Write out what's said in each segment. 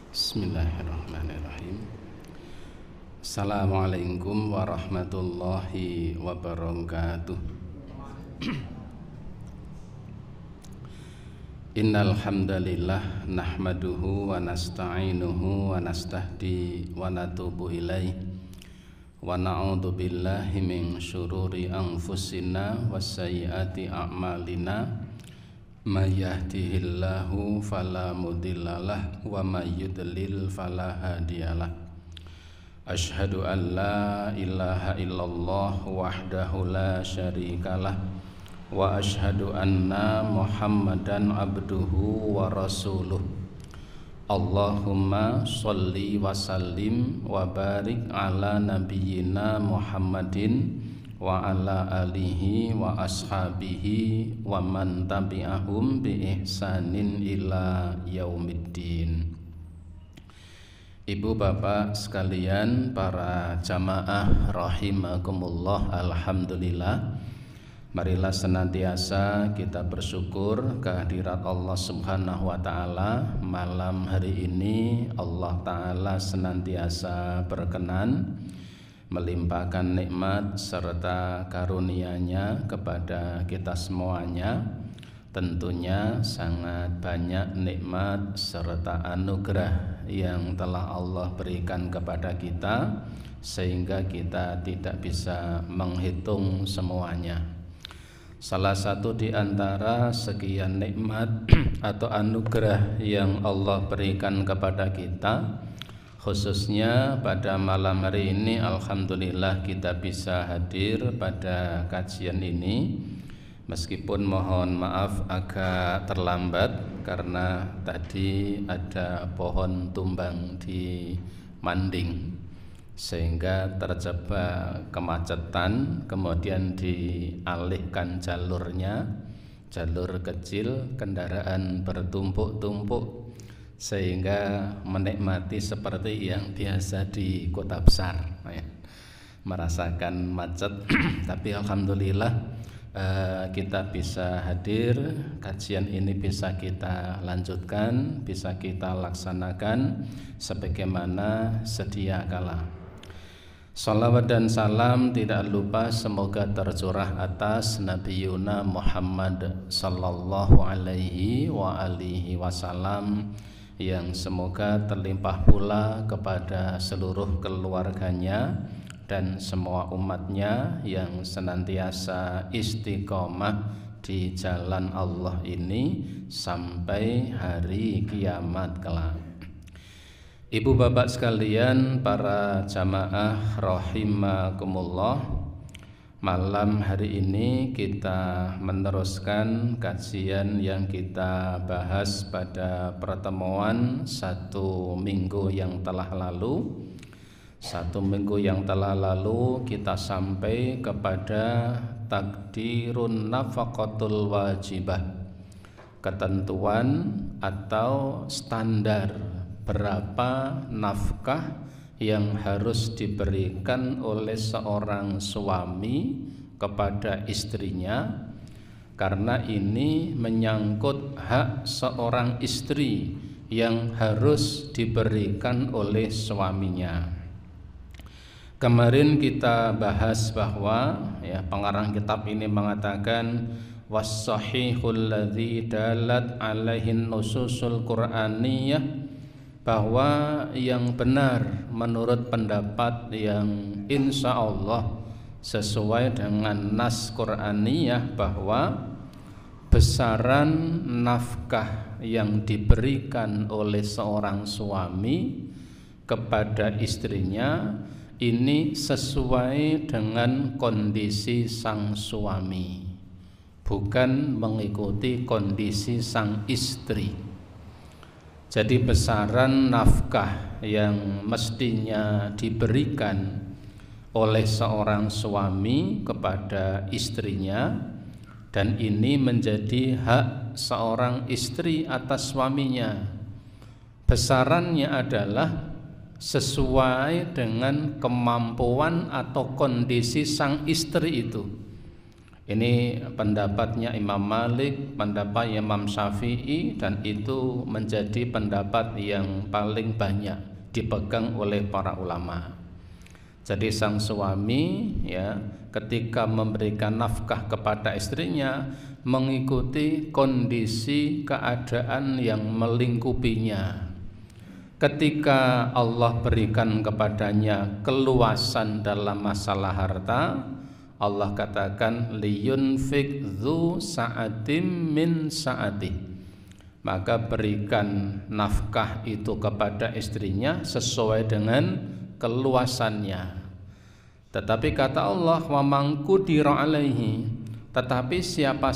Bismillahirrahmanirrahim. Assalamualaikum warahmatullahi wabarakatuh. Innal hamdalillah nahmaduhu wa nasta'inuhu wa nastahdi wa natubu ilaih wa na'udzu billahi min syururi anfusina wasayyiati a'malina. May yahdihillahu fala mudhillalah wa may yudlil fala hadiyalah. Asyhadu an la ilaha illallah wahdahu la syarikalah wa asyhadu anna Muhammadan abduhu wa rasuluh. Allahumma sholli wa sallim wa barik ala nabiyyina Muhammadin wa ala alihi wa ashabihi wa man tabi'ahum bi ihsanin ila yaumiddin. Ibu bapak sekalian, para jamaah rahimakumullah, alhamdulillah, marilah senantiasa kita bersyukur kehadirat Allah Subhanahu wa taala. Malam hari ini Allah taala senantiasa berkenan melimpahkan nikmat serta karunia-Nya kepada kita semuanya. Tentunya sangat banyak nikmat serta anugerah yang telah Allah berikan kepada kita, sehingga kita tidak bisa menghitung semuanya. Salah satu di antara sekian nikmat atau anugerah yang Allah berikan kepada kita, khususnya pada malam hari ini, alhamdulillah kita bisa hadir pada kajian ini. Meskipun mohon maaf agak terlambat karena tadi ada pohon tumbang di Manding sehingga terjebak kemacetan, kemudian dialihkan jalurnya, jalur kecil, kendaraan bertumpuk-tumpuk, sehingga menikmati seperti yang biasa di kota besar, merasakan macet. Tapi alhamdulillah kita bisa hadir, kajian ini bisa kita lanjutkan, bisa kita laksanakan sebagaimana sedia kala. Salawat dan salam tidak lupa semoga tercurah atas Nabi Yuna Muhammad sallallahu alaihi wa alihi wasallam, yang semoga terlimpah pula kepada seluruh keluarganya dan semua umatnya yang senantiasa istiqomah di jalan Allah ini sampai hari kiamat kelak. Ibu bapak sekalian, para jamaah rahimakumullah, malam hari ini kita meneruskan kajian yang kita bahas pada pertemuan satu minggu yang telah lalu. Satu minggu yang telah lalu kita sampai kepada takdirun nafaqatul wajibah, ketentuan atau standar berapa nafkah yang harus diberikan oleh seorang suami kepada istrinya, karena ini menyangkut hak seorang istri yang harus diberikan oleh suaminya. Kemarin kita bahas bahwa pengarang kitab ini mengatakan was-sahihul ladzi dalat alaihin nususul qur'aniyah, bahwa yang benar menurut pendapat yang insya Allah sesuai dengan nas Qur'aniyah, bahwa besaran nafkah yang diberikan oleh seorang suami kepada istrinya ini sesuai dengan kondisi sang suami, bukan mengikuti kondisi sang istri. Jadi besaran nafkah yang mestinya diberikan oleh seorang suami kepada istrinya, dan ini menjadi hak seorang istri atas suaminya, besarannya adalah sesuai dengan kemampuan atau kondisi sang istri itu. Ini pendapatnya Imam Malik, pendapat Imam Syafi'i, dan itu menjadi pendapat yang paling banyak dipegang oleh para ulama. Jadi sang suami ya ketika memberikan nafkah kepada istrinya mengikuti kondisi keadaan yang melingkupinya. Ketika Allah berikan kepadanya keluasan dalam masalah harta, Allah katakan liyunfik dzu sa'atim min sa'atih, maka berikan nafkah itu kepada istrinya sesuai dengan keluasannya. Tetapi kata Allah wa man qudira alaihi, tetapi siapa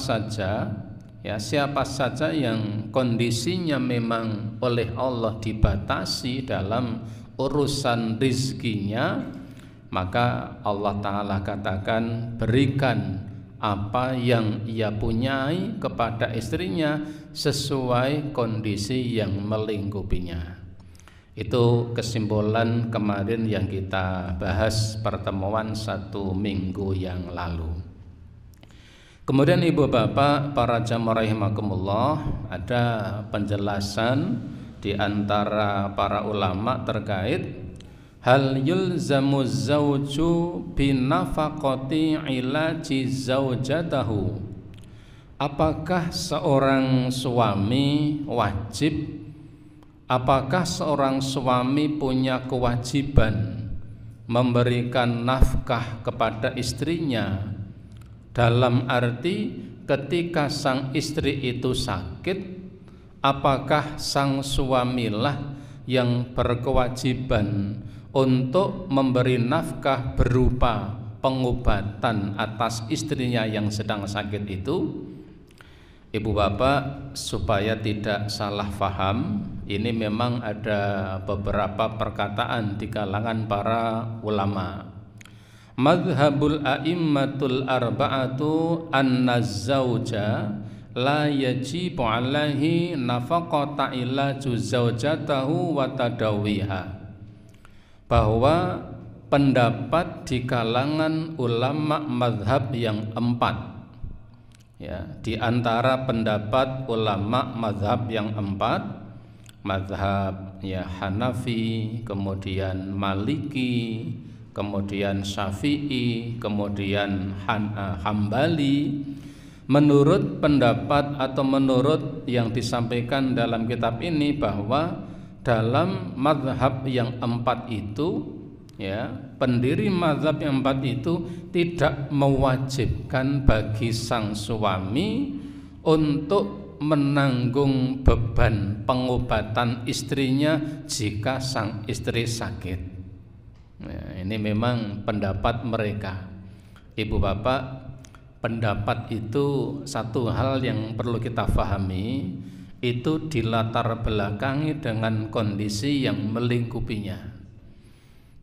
saja yang kondisinya memang oleh Allah dibatasi dalam urusan rizkinya, maka Allah Ta'ala katakan berikan apa yang ia punyai kepada istrinya sesuai kondisi yang melingkupinya. Itu kesimpulan kemarin yang kita bahas pertemuan 1 minggu yang lalu. Kemudian ibu bapak para jamaah rahimakumullah, ada penjelasan di antara para ulama terkait hal yulzamu zawju binafaqati ilaji zaujatahu. Apakah seorang suami wajib, apakah seorang suami punya kewajiban memberikan nafkah kepada istrinya, dalam arti ketika sang istri itu sakit, apakah sang suamilah yang berkewajiban untuk memberi nafkah berupa pengobatan atas istrinya yang sedang sakit itu? Ibu bapak, supaya tidak salah faham, ini memang ada beberapa perkataan di kalangan para ulama. Madhabul a'immatul arba'atu anna zawja la yajibu alaihi nafaqata illa zaujatahu wa tadawiha, bahwa pendapat di kalangan ulama madhab yang 4 ya, di antara pendapat ulama madhab yang 4, madhab ya Hanafi, kemudian Maliki, kemudian Syafi'i, kemudian Hambali, menurut pendapat atau menurut yang disampaikan dalam kitab ini bahwa dalam mazhab yang 4 itu ya, pendiri mazhab yang 4 itu tidak mewajibkan bagi sang suami untuk menanggung beban pengobatan istrinya jika sang istri sakit. Ya, ini memang pendapat mereka. Ibu bapak, pendapat itu satu hal yang perlu kita pahami, itu dilatar belakangi dengan kondisi yang melingkupinya.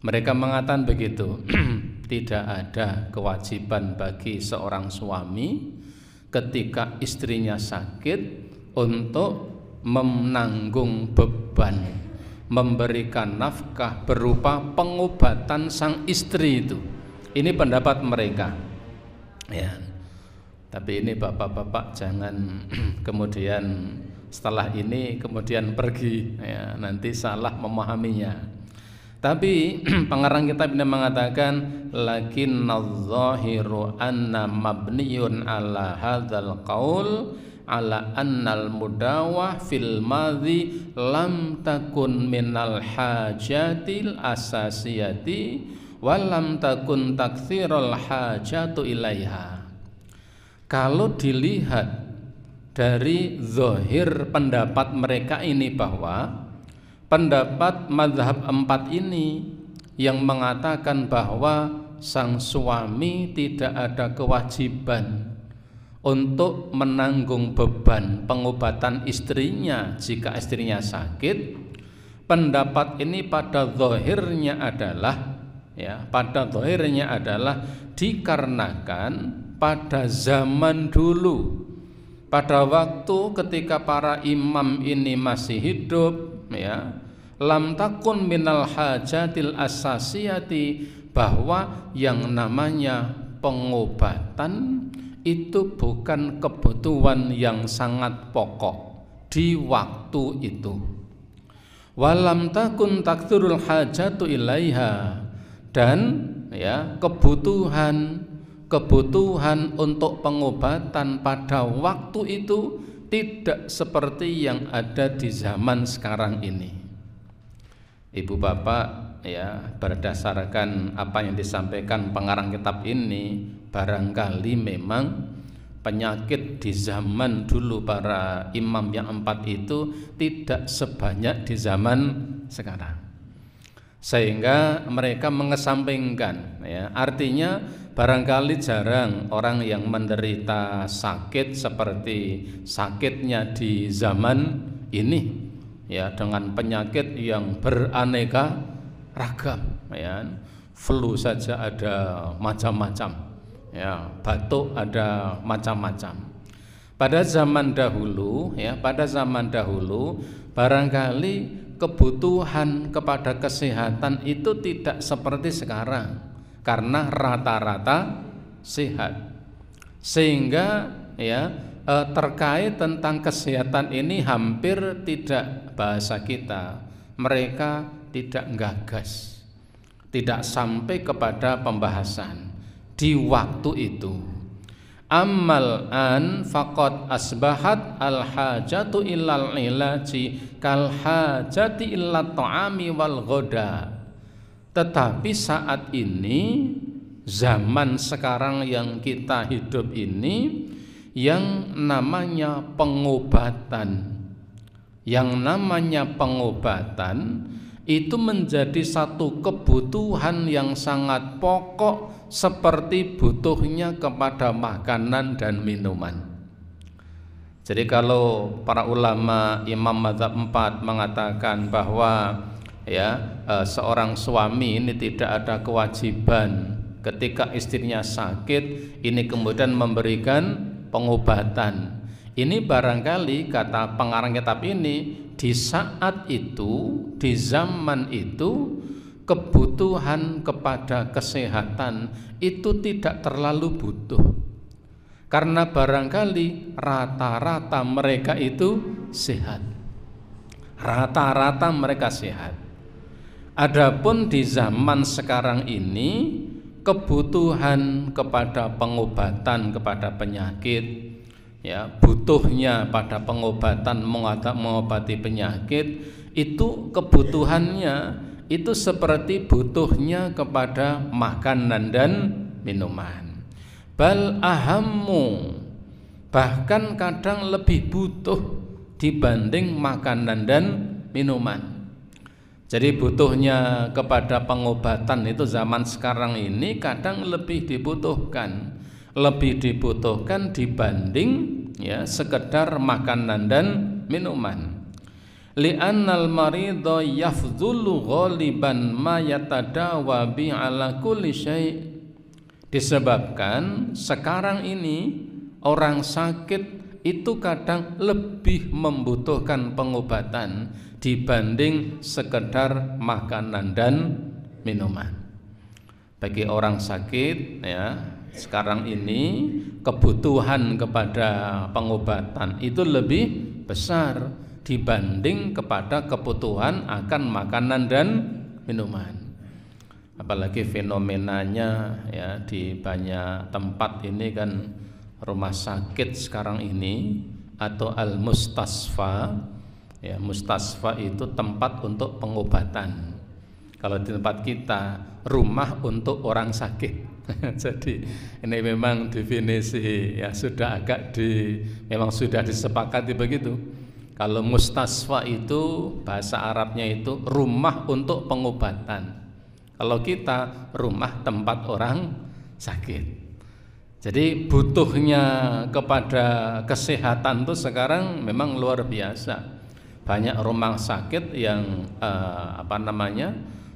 Mereka mengatakan begitu, tidak ada kewajiban bagi seorang suami ketika istrinya sakit untuk menanggung beban memberikan nafkah berupa pengobatan sang istri itu. Ini pendapat mereka. Ya. Tapi ini bapak-bapak jangan kemudian setelah ini kemudian pergi ya, nanti salah memahaminya. Tapi pengarang kitab ini mengatakan lakinnadh-dhahiru anna mabniyun ala hadzal qaul ala annal mudawah fil madhi lam takun minal hajatil asasiyati wa lam takun taktsirul hajatu ilaiha. Kalau dilihat dari zahir pendapat mereka ini, bahwa pendapat mazhab 4 ini yang mengatakan bahwa sang suami tidak ada kewajiban untuk menanggung beban pengobatan istrinya jika istrinya sakit, pendapat ini pada zahirnya adalah dikarenakan pada zaman dulu, pada waktu ketika para imam ini masih hidup ya, lam takun minal hajatil asasiyati, bahwa yang namanya pengobatan itu bukan kebutuhan yang sangat pokok di waktu itu. Walam takun takturul hajatu ilaiha, dan ya kebutuhan untuk pengobatan pada waktu itu tidak seperti yang ada di zaman sekarang ini. Ibu bapak, ya, berdasarkan apa yang disampaikan pengarang kitab ini, barangkali memang penyakit di zaman dulu para imam yang 4 itu tidak sebanyak di zaman sekarang, sehingga mereka mengesampingkan, ya, artinya barangkali jarang orang yang menderita sakit seperti sakitnya di zaman ini, ya, dengan penyakit yang beraneka ragam, ya, flu saja ada macam-macam, ya, batuk ada macam-macam. Pada zaman dahulu, ya, barangkali kebutuhan kepada kesehatan itu tidak seperti sekarang, karena rata-rata sehat, sehingga ya terkait tentang kesehatan ini hampir tidak, bahasa kita, mereka tidak gagas, tidak sampai kepada pembahasan di waktu itu. Ammal an faqad asbahat al hajatu illal ilaji kal hajati illat ta'ami wal ghoda. Tetapi saat ini, zaman sekarang yang kita hidup ini, yang namanya pengobatan itu menjadi satu kebutuhan yang sangat pokok, seperti butuhnya kepada makanan dan minuman. Jadi kalau para ulama Imam Madzhab 4 mengatakan bahwa seorang suami ini tidak ada kewajiban ketika istrinya sakit ini kemudian memberikan pengobatan, ini barangkali kata pengarang kitab ini, di saat itu, di zaman itu, kebutuhan kepada kesehatan itu tidak terlalu butuh, karena barangkali rata-rata mereka itu sehat, rata-rata mereka sehat. Adapun di zaman sekarang ini, kebutuhan kepada pengobatan kepada penyakit, ya, butuhnya pada pengobatan mengobati penyakit itu kebutuhannya itu seperti butuhnya kepada makanan dan minuman. Bal ahammu, bahkan kadang lebih butuh dibanding makanan dan minuman. Jadi butuhnya kepada pengobatan itu zaman sekarang ini kadang lebih dibutuhkan dibanding ya sekedar makanan dan minuman. Li'annal maridha yafdhulu ghaliban ma yatadawa bi ala kulli syai'. Disebabkan sekarang ini orang sakit itu kadang lebih membutuhkan pengobatan dibanding sekedar makanan dan minuman. Bagi orang sakit, ya, sekarang ini kebutuhan kepada pengobatan itu lebih besar dibanding kepada kebutuhan akan makanan dan minuman. Apalagi fenomenanya, ya, di banyak tempat ini kan rumah sakit sekarang ini atau al-mustasfa, ya, mustasfa itu tempat untuk pengobatan. Kalau di tempat kita rumah untuk orang sakit. Jadi ini memang definisi, ya, sudah agak memang sudah disepakati begitu. Kalau mustasfa itu bahasa Arabnya itu rumah untuk pengobatan. Kalau kita rumah tempat orang sakit. Jadi butuhnya kepada kesehatan itu sekarang memang luar biasa. Banyak rumah sakit yang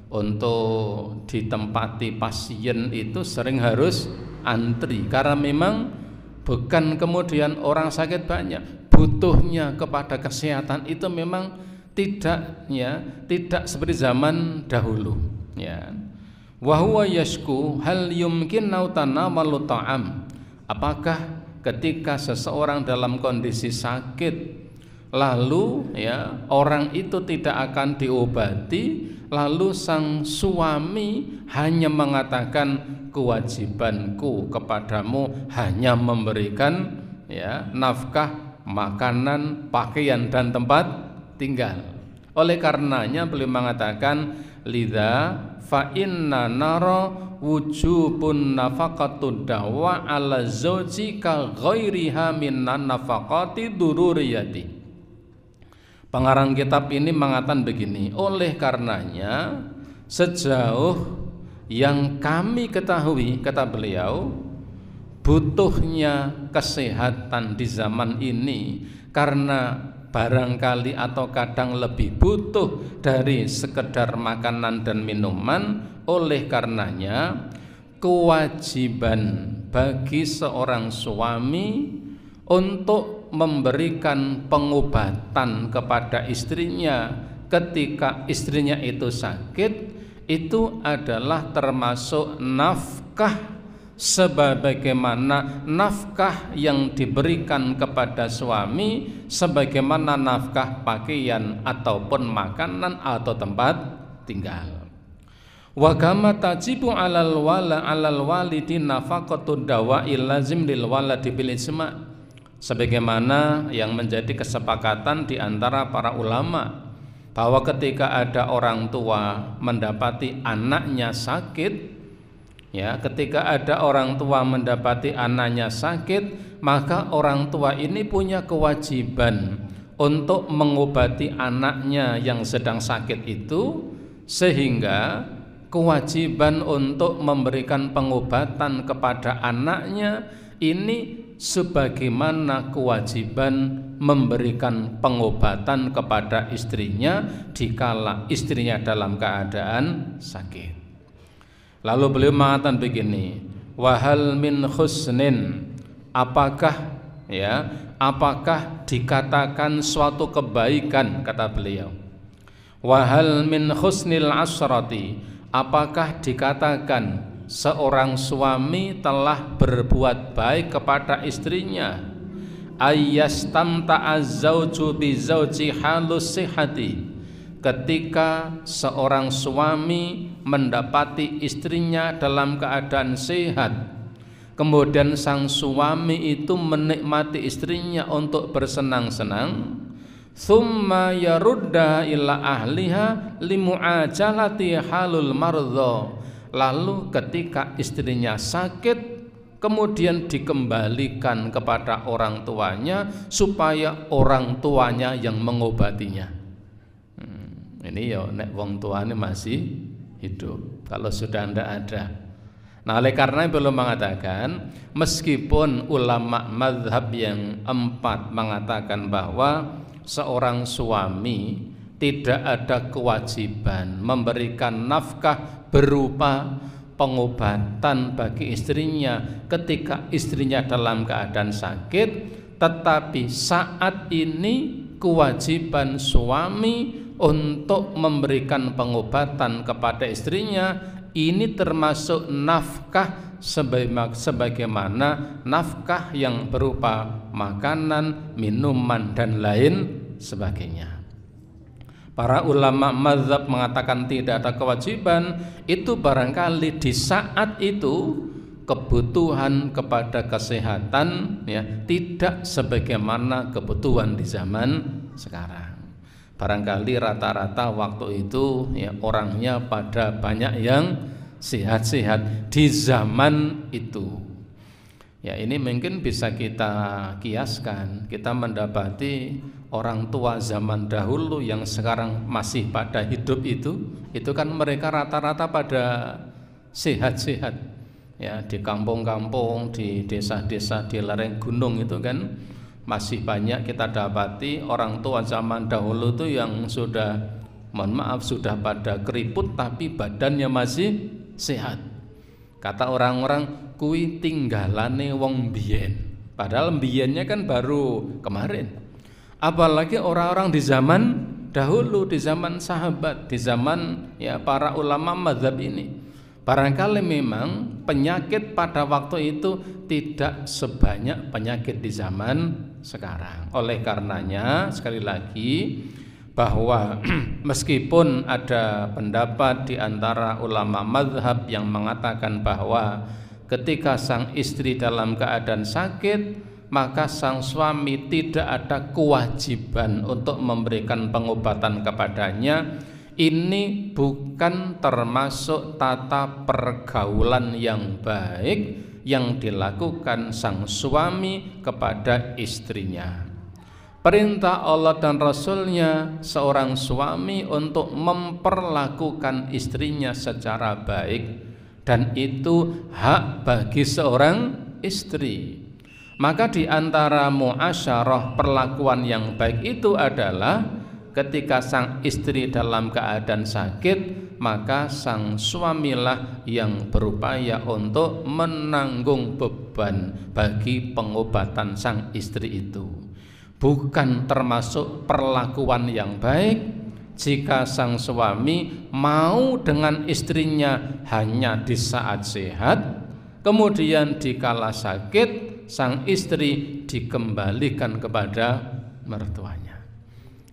untuk ditempati pasien itu sering harus antri, karena memang bukan kemudian orang sakit banyak, butuhnya kepada kesehatan itu memang tidak seperti zaman dahulu, ya. Wa huwa yashku hal yumkin nautana walu ta'am, Apakah ketika seseorang dalam kondisi sakit lalu ya orang itu tidak akan diobati, lalu sang suami hanya mengatakan kewajibanku kepadamu hanya memberikan ya nafkah, makanan, pakaian dan tempat tinggal. Oleh karenanya beliau mengatakan lidza fa inna nara wujubun nafaqatud dawa ala zauji ka ghairiha minan nafaqati dururiyati. Pengarang kitab ini mengatakan begini, oleh karenanya sejauh yang kami ketahui, kata beliau, butuhnya kesehatan di zaman ini karena barangkali atau kadang lebih butuh dari sekedar makanan dan minuman. Oleh karenanya kewajiban bagi seorang suami untuk memberikan pengobatan kepada istrinya ketika istrinya itu sakit, itu adalah termasuk nafkah sebagaimana nafkah yang diberikan kepada suami, sebagaimana nafkah pakaian ataupun makanan atau tempat tinggal. Wa kama tajibu alal walidi nafaqatud dawa'il lazim lil waladi bil ijma', sebagaimana yang menjadi kesepakatan di antara para ulama bahwa ketika ada orang tua mendapati anaknya sakit, ya, ketika ada orang tua mendapati anaknya sakit, maka orang tua ini punya kewajiban untuk mengobati anaknya yang sedang sakit itu, sehingga kewajiban untuk memberikan pengobatan kepada anaknya ini sebagaimana kewajiban memberikan pengobatan kepada istrinya dikala istrinya dalam keadaan sakit. Lalu beliau mengatakan begini, wahal min husnin, apakah dikatakan suatu kebaikan, kata beliau. Wahal min husnil asrati, apakah dikatakan seorang suami telah berbuat baik kepada istrinya, ayyastamta'a zauju bi zauji halus sihati, ketika seorang suami mendapati istrinya dalam keadaan sehat, kemudian sang suami itu menikmati istrinya untuk bersenang-senang, thumma yarudda ila ahliha limu'ajalati halul mardha, lalu ketika istrinya sakit kemudian dikembalikan kepada orang tuanya supaya orang tuanya yang mengobatinya. Ini ya nek wong tuane masih hidup, kalau sudah tidak ada. Nah, oleh karena belum mengatakan, meskipun ulama mazhab yang 4 mengatakan bahwa seorang suami tidak ada kewajiban memberikan nafkah berupa pengobatan bagi istrinya ketika istrinya dalam keadaan sakit, tetapi saat ini kewajiban suami untuk memberikan pengobatan kepada istrinya ini termasuk nafkah sebagaimana nafkah yang berupa makanan, minuman dan lain sebagainya. Para ulama mazhab mengatakan tidak ada kewajiban, itu barangkali di saat itu kebutuhan kepada kesehatan ya tidak sebagaimana kebutuhan di zaman sekarang. Barangkali rata-rata waktu itu ya orangnya pada banyak yang sehat-sehat di zaman itu. Ya, ini mungkin bisa kita kiaskan. Kita mendapati orang tua zaman dahulu yang sekarang masih pada hidup itu kan mereka rata-rata pada sehat-sehat. Ya, di kampung-kampung, di desa-desa, di lereng gunung itu kan masih banyak kita dapati orang tua zaman dahulu itu yang sudah, mohon maaf, sudah pada keriput tapi badannya masih sehat. Kata orang-orang, kui tinggalane wong biyen. Padahal biyennya kan baru kemarin. Apalagi orang-orang di zaman dahulu, di zaman sahabat, di zaman ya para ulama mazhab ini. Barangkali memang penyakit pada waktu itu tidak sebanyak penyakit di zaman sekarang. Oleh karenanya sekali lagi bahwa meskipun ada pendapat di antara ulama mazhab yang mengatakan bahwa ketika sang istri dalam keadaan sakit, maka sang suami tidak ada kewajiban untuk memberikan pengobatan kepadanya. Ini bukan termasuk tata pergaulan yang baik yang dilakukan sang suami kepada istrinya. Perintah Allah dan Rasulnya seorang suami untuk memperlakukan istrinya secara baik, dan itu hak bagi seorang istri. Maka di antara muasyarah perlakuan yang baik itu adalah ketika sang istri dalam keadaan sakit, maka sang suamilah yang berupaya untuk menanggung beban bagi pengobatan sang istri itu. Bukan termasuk perlakuan yang baik jika sang suami mau dengan istrinya hanya di saat sehat, kemudian dikala sakit sang istri dikembalikan kepada mertuanya.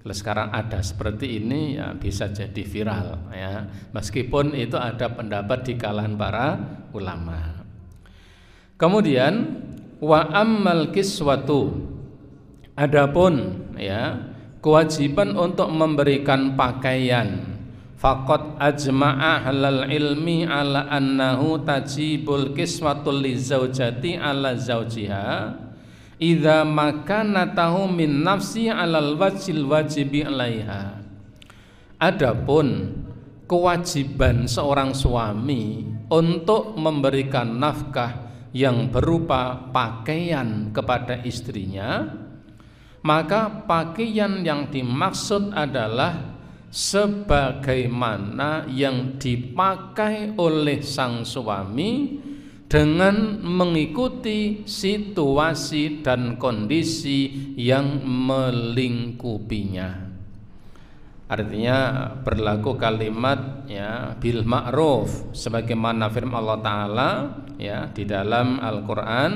Kalau sekarang ada seperti ini, ya bisa jadi viral, ya. Meskipun itu ada pendapat di kalangan para ulama. Kemudian wa ammal kiswatu, adapun ya kewajiban untuk memberikan pakaian, faqad ajma'a ahlul ilmi ala annahu tajibul kiswatu li zaujati ala zaujiha idza makanatahu min nafsi alal wajil wajibi alaiha. Adapun kewajiban seorang suami untuk memberikan nafkah yang berupa pakaian kepada istrinya, maka pakaian yang dimaksud adalah sebagaimana yang dipakai oleh sang suami dengan mengikuti situasi dan kondisi yang melingkupinya. Artinya berlaku kalimat ya bil ma'ruf, sebagaimana firman Allah Ta'ala ya di dalam Al-Quran.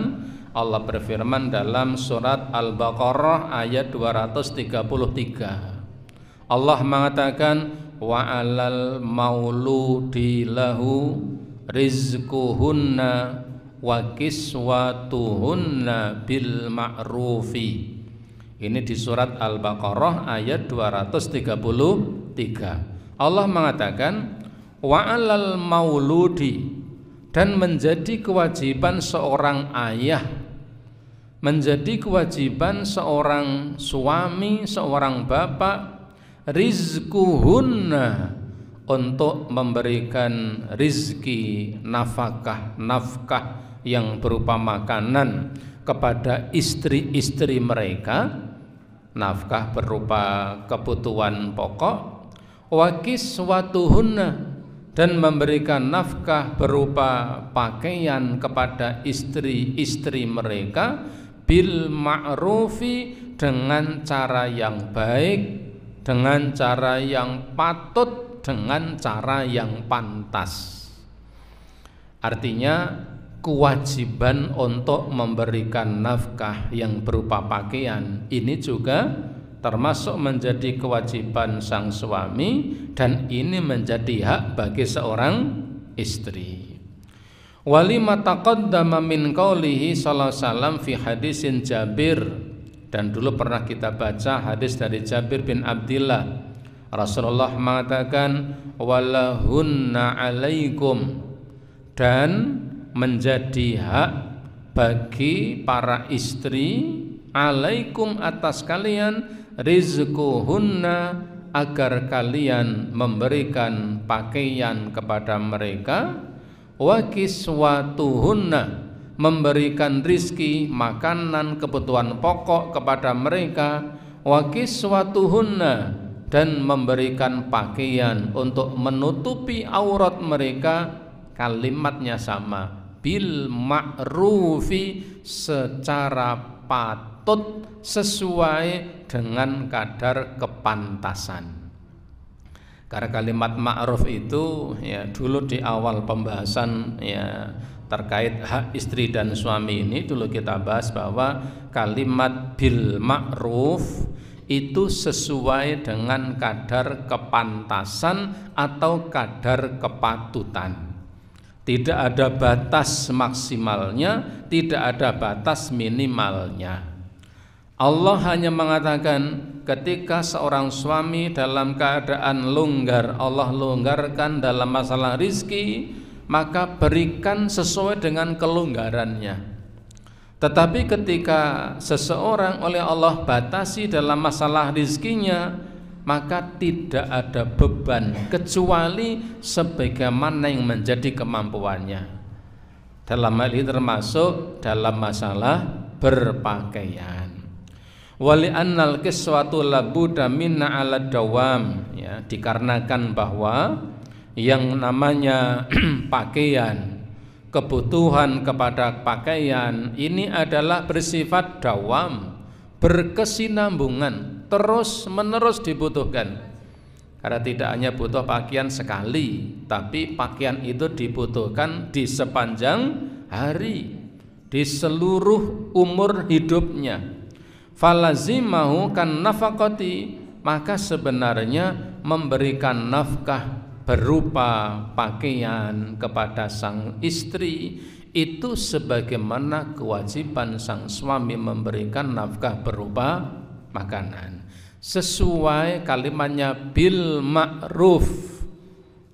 Allah berfirman dalam surat Al-Baqarah ayat 233. Allah mengatakan wa 'alal mauludi lahu rizquhunna wa kiswatuhunna bil ma'rufi. Ini di surat Al-Baqarah ayat 233. Allah mengatakan wa 'alal mauludi, dan menjadi kewajiban seorang ayah, menjadi kewajiban seorang suami, seorang bapak, rizquhunna, untuk memberikan rizki, nafkah yang berupa makanan kepada istri-istri mereka, nafkah berupa kebutuhan pokok, wa kiswatuhunna, dan memberikan nafkah berupa pakaian kepada istri-istri mereka, bil ma'rufi, dengan cara yang baik, dengan cara yang patut, dengan cara yang pantas. Artinya kewajiban untuk memberikan nafkah yang berupa pakaian ini juga termasuk menjadi kewajiban sang suami, dan ini menjadi hak bagi seorang istri. Walima taqaddama min qaulihi sallallahu alaihi wasallam fi hadisin Jabir, dan dulu pernah kita baca hadis dari Jabir bin Abdillah. Rasulullah mengatakan walahunna alaikum, dan menjadi hak bagi para istri, alaikum, atas kalian, rizquhunna, agar kalian memberikan pakaian kepada mereka, wa kiswatuhunna, memberikan rizki, makanan, kebutuhan pokok kepada mereka, wa kiswatuhunna, dan memberikan pakaian untuk menutupi aurat mereka. Kalimatnya sama, bil ma'rufi, secara patut, sesuai dengan kadar kepantasan. Karena kalimat ma'ruf itu ya dulu di awal pembahasan ya terkait hak istri dan suami ini dulu kita bahas bahwa kalimat bil ma'ruf itu sesuai dengan kadar kepantasan atau kadar kepatutan. Tidak ada batas maksimalnya, tidak ada batas minimalnya. Allah hanya mengatakan ketika seorang suami dalam keadaan longgar, Allah longgarkan dalam masalah rizki, maka berikan sesuai dengan kelonggarannya. Tetapi ketika seseorang oleh Allah batasi dalam masalah rizkinya, maka tidak ada beban kecuali sebagaimana yang menjadi kemampuannya. Dalam hal ini termasuk dalam masalah berpakaian. Wali annal kiswatu labuda minna ala dawam, ya, dikarenakan bahwa yang namanya pakaian, kebutuhan kepada pakaian ini adalah bersifat dawam, berkesinambungan, terus menerus dibutuhkan. Karena tidak hanya butuh pakaian sekali, tapi pakaian itu dibutuhkan di sepanjang hari, di seluruh umur hidupnya. Falazimahu kan nafaqati, maka sebenarnya memberikan nafkah berupa pakaian kepada sang istri itu sebagaimana kewajiban sang suami memberikan nafkah berupa makanan. Sesuai kalimatnya bil ma'ruf.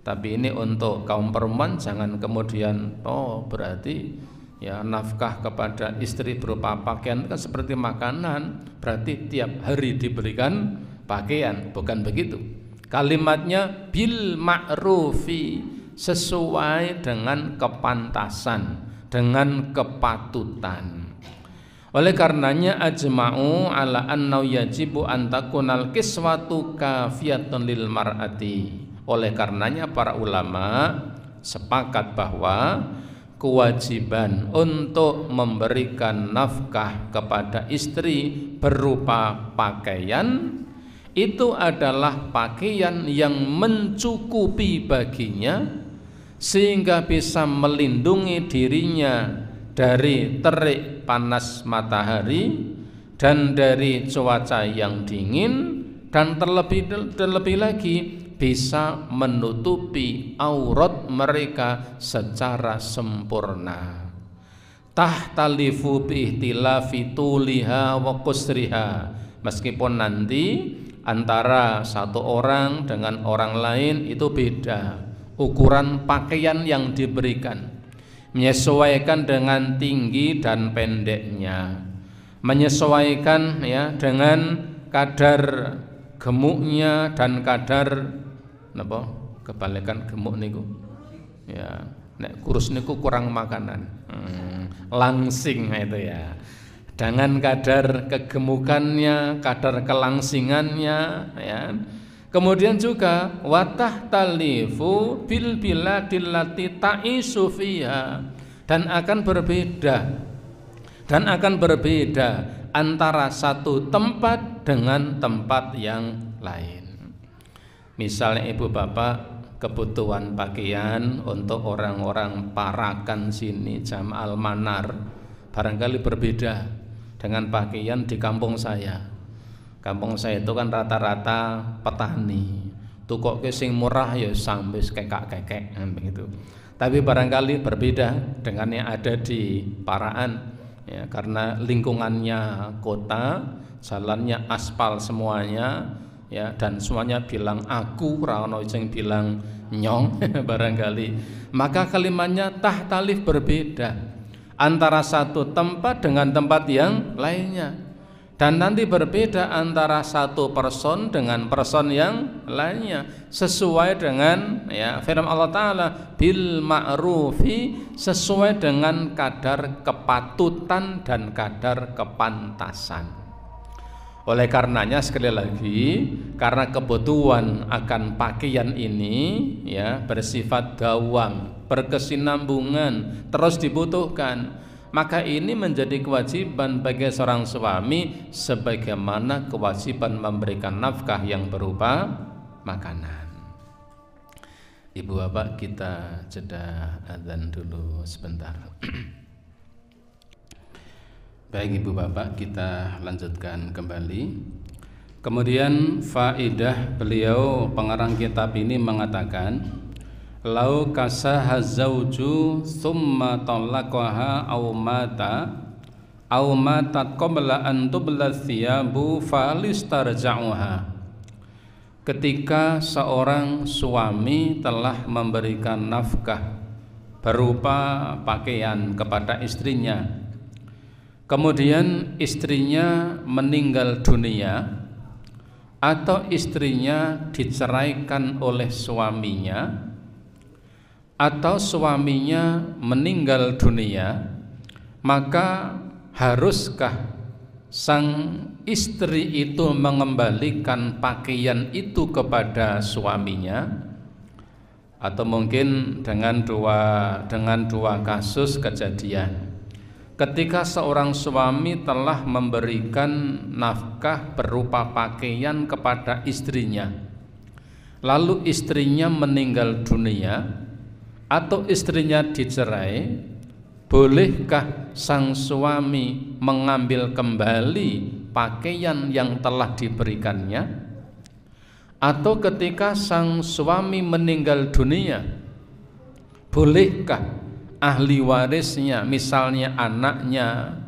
Tapi ini untuk kaum perempuan, jangan kemudian berarti ya nafkah kepada istri berupa pakaian kan seperti makanan, berarti tiap hari diberikan pakaian. Bukan begitu. Kalimatnya bil ma'rufi, sesuai dengan kepantasan, dengan kepatutan. Oleh karenanya ajma'u ala annahu yajibu an takunal kiswatu kafiyatun lil mar'ati. Oleh karenanya para ulama sepakat bahwa kewajiban untuk memberikan nafkah kepada istri berupa pakaian itu adalah pakaian yang mencukupi baginya sehingga bisa melindungi dirinya dari terik panas matahari dan dari cuaca yang dingin, dan terlebih lagi bisa menutupi aurat mereka secara sempurna. Tahtalifu biihtilafi tuliha wa qusriha, meskipun nanti antara satu orang dengan orang lain itu beda ukuran pakaian yang diberikan, menyesuaikan dengan tinggi dan pendeknya, menyesuaikan ya dengan kadar gemuknya dan kadar napa kebalikan gemuk niku ya nek kurus niku kurang makanan langsing itu ya, dengan kadar kegemukannya, kadar kelangsingannya ya. Kemudian juga watah talifu bil biladil lati ta'isu fiha, dan akan berbeda antara satu tempat dengan tempat yang lain. Misalnya ibu bapak kebutuhan pakaian untuk orang-orang Parakan sini Jamal Manar barangkali berbeda dengan pakaian di kampung saya. Kampung saya itu kan rata-rata petani. Tukoke sing murah ya sampai kekak-kekek begitu. Tapi barangkali berbeda dengan yang ada di Paraan ya, karena lingkungannya kota, jalannya aspal semuanya ya, dan semuanya bilang aku, ra ono sing bilang nyong barangkali. Maka kalimatnya tahtalif, berbeda antara satu tempat dengan tempat yang lainnya. Dan nanti berbeda antara satu person dengan person yang lainnya, sesuai dengan ya firman Allah Ta'ala bil ma'rufi, sesuai dengan kadar kepatutan dan kadar kepantasan. Oleh karenanya sekali lagi, karena kebutuhan akan pakaian ini ya bersifat dawam, berkesinambungan, terus dibutuhkan, maka ini menjadi kewajiban bagi seorang suami sebagaimana kewajiban memberikan nafkah yang berupa makanan. Ibu bapak, kita jeda adzan dulu sebentar. Baik ibu bapak, kita lanjutkan kembali. Kemudian faidah beliau pengarang kitab ini mengatakan, lau kasaha zauju summa talaqaha aw matat qabla an tubla thiyabu falistarja'uha. Ketika seorang suami telah memberikan nafkah berupa pakaian kepada istrinya, kemudian istrinya meninggal dunia atau istrinya diceraikan oleh suaminya, atau suaminya meninggal dunia, maka haruskah sang istri itu mengembalikan pakaian itu kepada suaminya? Atau mungkin dengan dua kasus kejadian. Ketika seorang suami telah memberikan nafkah berupa pakaian kepada istrinya, lalu istrinya meninggal dunia atau istrinya dicerai, bolehkah sang suami mengambil kembali pakaian yang telah diberikannya? Atau ketika sang suami meninggal dunia, bolehkah ahli warisnya, misalnya anaknya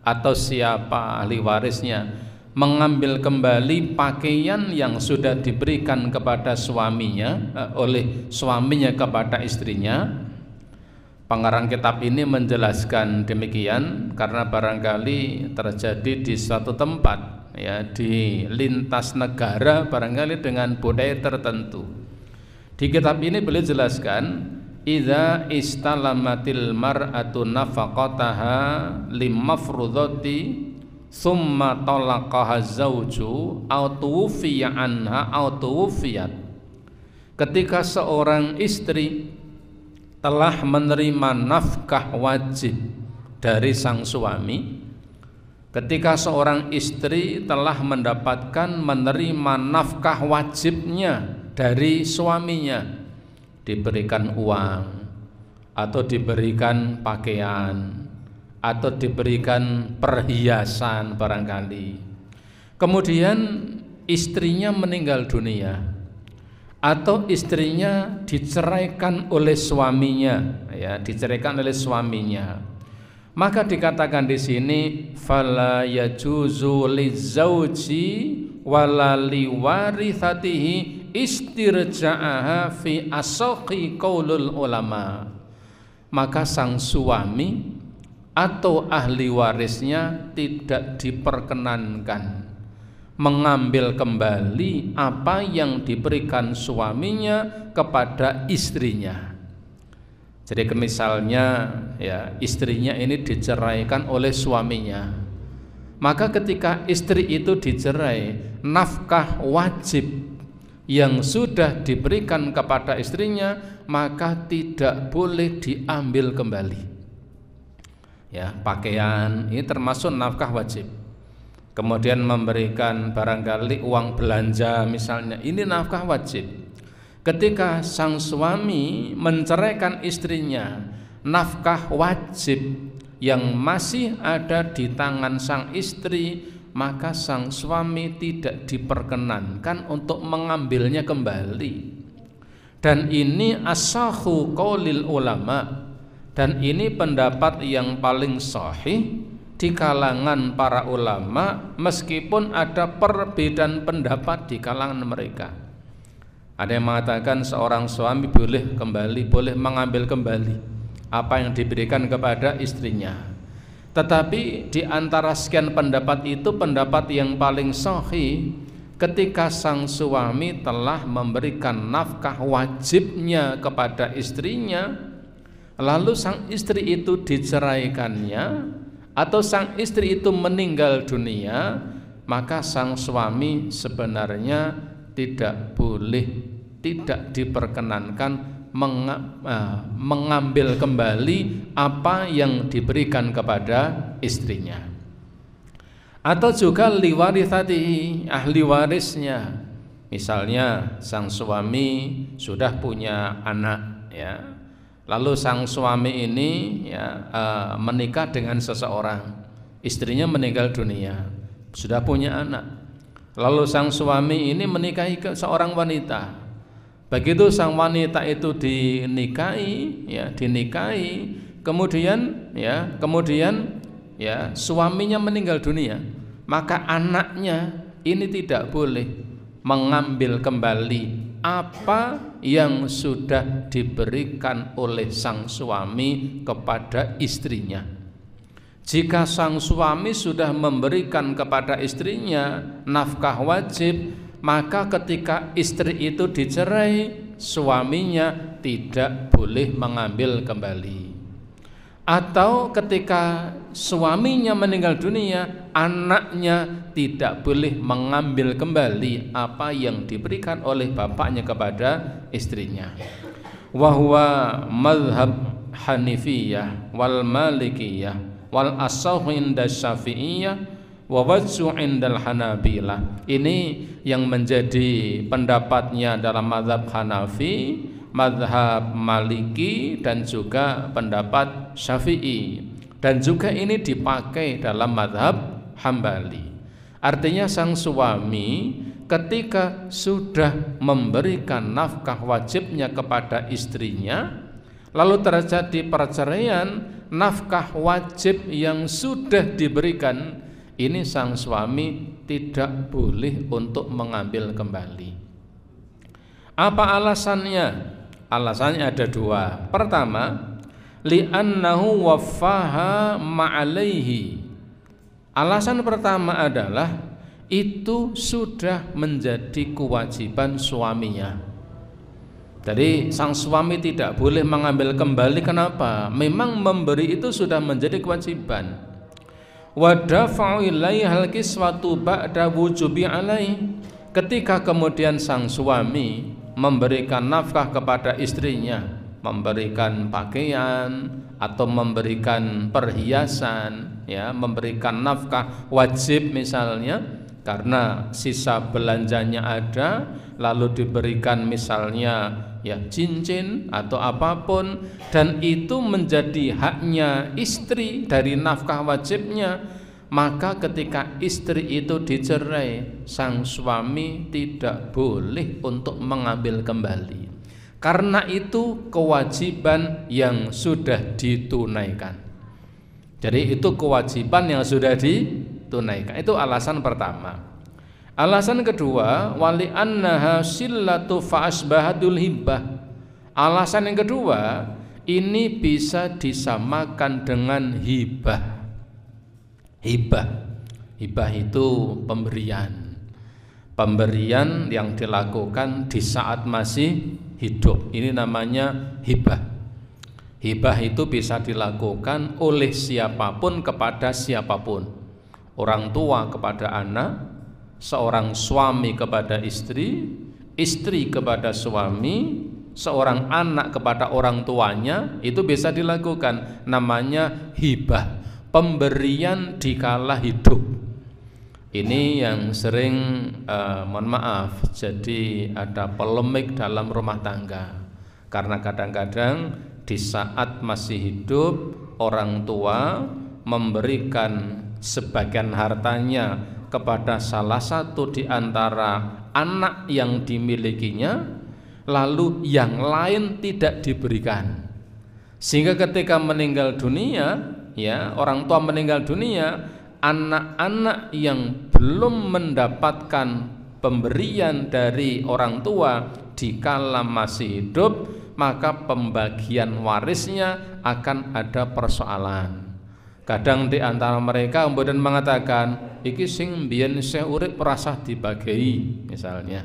atau siapa ahli warisnya, mengambil kembali pakaian yang sudah diberikan kepada suaminya oleh suaminya kepada istrinya? Pengarang kitab ini menjelaskan demikian karena barangkali terjadi di suatu tempat, ya, di lintas negara barangkali dengan budaya tertentu. Di kitab ini beliau jelaskan, idza istalamatil mar'atu nafaqataha limafrudati summa talaqaha zauju aw tuwfiya anha aw tuwfiyat. Ketika seorang istri telah menerima nafkah wajib dari sang suami, ketika seorang istri telah menerima nafkah wajibnya dari suaminya, diberikan uang atau diberikan pakaian atau diberikan perhiasan barangkali, kemudian istrinya meninggal dunia atau istrinya diceraikan oleh suaminya, ya, diceraikan oleh suaminya, maka dikatakan di sini fala yajuzu lizauji wala liwarithatihi istirja'aha fi asaqi qaulul ulama. Maka sang suami atau ahli warisnya tidak diperkenankan mengambil kembali apa yang diberikan suaminya kepada istrinya. Jadi misalnya, ya, istrinya ini diceraikan oleh suaminya, maka ketika istri itu dicerai, nafkah wajib yang sudah diberikan kepada istrinya maka tidak boleh diambil kembali. Ya, pakaian ini termasuk nafkah wajib. Kemudian memberikan barangkali uang belanja misalnya, ini nafkah wajib. Ketika sang suami menceraikan istrinya, nafkah wajib yang masih ada di tangan sang istri, maka sang suami tidak diperkenankan untuk mengambilnya kembali. Dan ini ashahu qaulil ulama, dan ini pendapat yang paling sahih di kalangan para ulama, meskipun ada perbedaan pendapat di kalangan mereka. Ada yang mengatakan seorang suami boleh mengambil kembali apa yang diberikan kepada istrinya. Tetapi di antara sekian pendapat itu, pendapat yang paling sahih, ketika sang suami telah memberikan nafkah wajibnya kepada istrinya, lalu sang istri itu diceraikannya atau sang istri itu meninggal dunia, maka sang suami sebenarnya tidak diperkenankan mengambil kembali apa yang diberikan kepada istrinya. Atau juga liwarithatihi, ahli warisnya, Misalnya sang suami sudah punya anak, ya, lalu sang suami ini ya menikah dengan seseorang, istrinya meninggal dunia, sudah punya anak. Lalu sang suami ini menikahi seorang wanita. Begitu sang wanita itu dinikahi, kemudian suaminya meninggal dunia, maka anaknya ini tidak boleh mengambil kembali apa yang sudah diberikan oleh sang suami kepada istrinya. Jika sang suami sudah memberikan kepada istrinya nafkah wajib, maka ketika istri itu dicerai, suaminya tidak boleh mengambil kembali. Atau ketika suaminya meninggal dunia, anaknya tidak boleh mengambil kembali apa yang diberikan oleh bapaknya kepada istrinya. Wa huwa madhab Hanifiyah wal Malikiyah wal asahhu inda Syafi'iyah wa wajhu indal Hanabilah. Ini yang menjadi pendapatnya dalam mazhab Hanafi, mazhab Maliki, dan juga pendapat Syafi'i, dan juga ini dipakai dalam mazhab Hambali. Artinya sang suami ketika sudah memberikan nafkah wajibnya kepada istrinya, lalu terjadi perceraian, nafkah wajib yang sudah diberikan ini sang suami tidak boleh untuk mengambil kembali. Apa alasannya? Alasannya ada dua. Pertama, li'annahu waffaha ma'alaihi. Alasan pertama adalah itu sudah menjadi kewajiban suaminya. Jadi sang suami tidak boleh mengambil kembali. Kenapa? Memang memberi itu sudah menjadi kewajiban. Wa dafa'u ilaihal kiswatu ba'da wujubi alaih. Ketika kemudian sang suami memberikan nafkah kepada istrinya, memberikan pakaian atau memberikan perhiasan, ya, memberikan nafkah wajib misalnya, karena sisa belanjanya ada, lalu diberikan misalnya ya cincin atau apapun, dan itu menjadi haknya istri dari nafkah wajibnya, maka ketika istri itu dicerai, sang suami tidak boleh untuk mengambil kembali, karena itu kewajiban yang sudah ditunaikan. Jadi itu kewajiban yang sudah ditunaikan. Itu alasan pertama. Alasan kedua, wali annaha sillatu fa asbahatul hibah. Alasan yang kedua, ini bisa disamakan dengan hibah. Hibah itu pemberian. Pemberian yang dilakukan di saat masih hidup. Ini namanya hibah. Hibah itu bisa dilakukan oleh siapapun kepada siapapun. Orang tua kepada anak, seorang suami kepada istri, istri kepada suami, seorang anak kepada orang tuanya, itu bisa dilakukan. Namanya hibah, pemberian dikala hidup. Ini yang sering mohon maaf, jadi ada polemik dalam rumah tangga. Karena kadang-kadang di saat masih hidup, orang tua memberikan sebagian hartanya kepada salah satu di antara anak yang dimilikinya, lalu yang lain tidak diberikan. Sehingga ketika meninggal dunia, ya, orang tua meninggal dunia, anak-anak yang belum mendapatkan pemberian dari orang tua dikala masih hidup, maka pembagian warisnya akan ada persoalan. Kadang di antara mereka kemudian mengatakan, iki sing mbiyen isih urip rasah dibagi misalnya.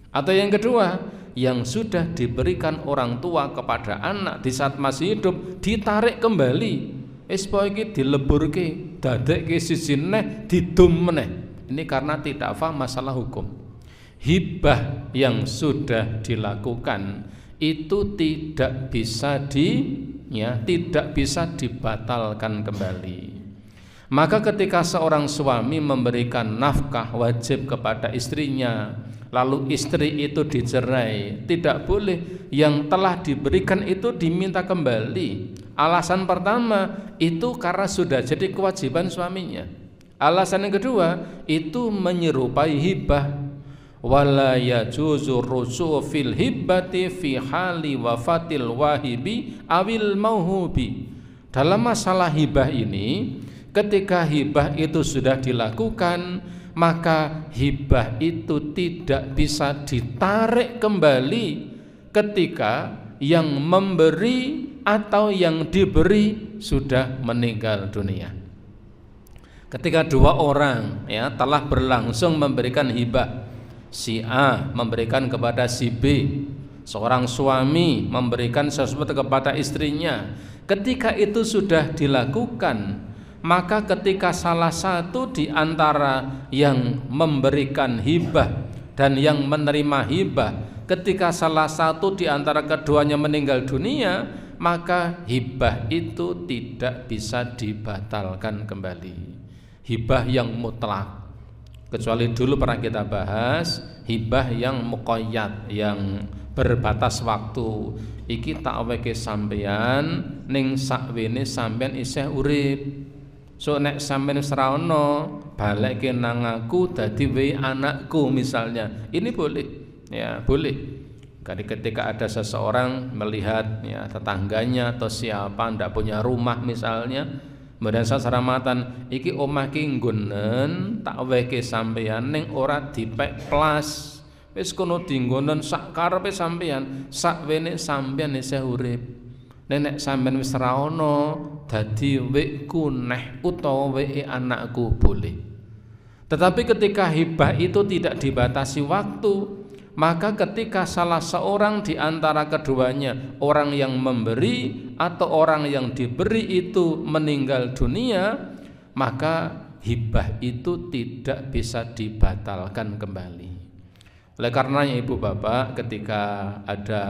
Atau yang kedua, yang sudah diberikan orang tua kepada anak di saat masih hidup ditarik kembali. Wis iki dileburke, dadekke siji neh didum meneh. Ini karena tidak paham masalah hukum. Hibah yang sudah dilakukan itu tidak bisa tidak bisa dibatalkan kembali. Maka ketika seorang suami memberikan nafkah wajib kepada istrinya, lalu istri itu dicerai, tidak boleh. Yang telah diberikan itu diminta kembali. Alasan pertama itu karena sudah jadi kewajiban suaminya. Alasan yang kedua itu menyerupai hibah. Wala yajuzu rusu' fil hibbati fi hali wafatil wahibi awil mauhubi. Dalam masalah hibah ini, ketika hibah itu sudah dilakukan, maka hibah itu tidak bisa ditarik kembali ketika yang memberi atau yang diberi sudah meninggal dunia. Ketika dua orang telah berlangsung memberikan hibah, si A memberikan kepada si B, seorang suami memberikan sesuatu kepada istrinya. Ketika itu sudah dilakukan, maka ketika salah satu di antara yang memberikan hibah dan yang menerima hibah, ketika salah satu di antara keduanya meninggal dunia, maka hibah itu tidak bisa dibatalkan kembali. Hibah yang mutlak. Kecuali dulu pernah kita bahas hibah yang muqayyad, yang berbatas waktu. Iki tak weke sampean ning sakwene sampean isih urip. So nek sampean wis ora ono, balekke nang aku dadi we anakku misalnya. Ini boleh. Ya, boleh. Ketika ada seseorang melihat tetangganya atau siapa ndak punya rumah misalnya, kemudian sasaramatan iki omah ki nggonen tak weke sampean ning ora dipek plas, wis kono dinggonen sak karepe sampean, sakwene sampean isih urip. Nek sampean wis ora ono dadi wekku neh utawa weke anakku boleh. Tetapi ketika hibah itu tidak dibatasi waktu, maka ketika salah seorang di antara keduanya, orang yang memberi atau orang yang diberi itu meninggal dunia, maka hibah itu tidak bisa dibatalkan kembali. Oleh karenanya ibu bapak, ketika ada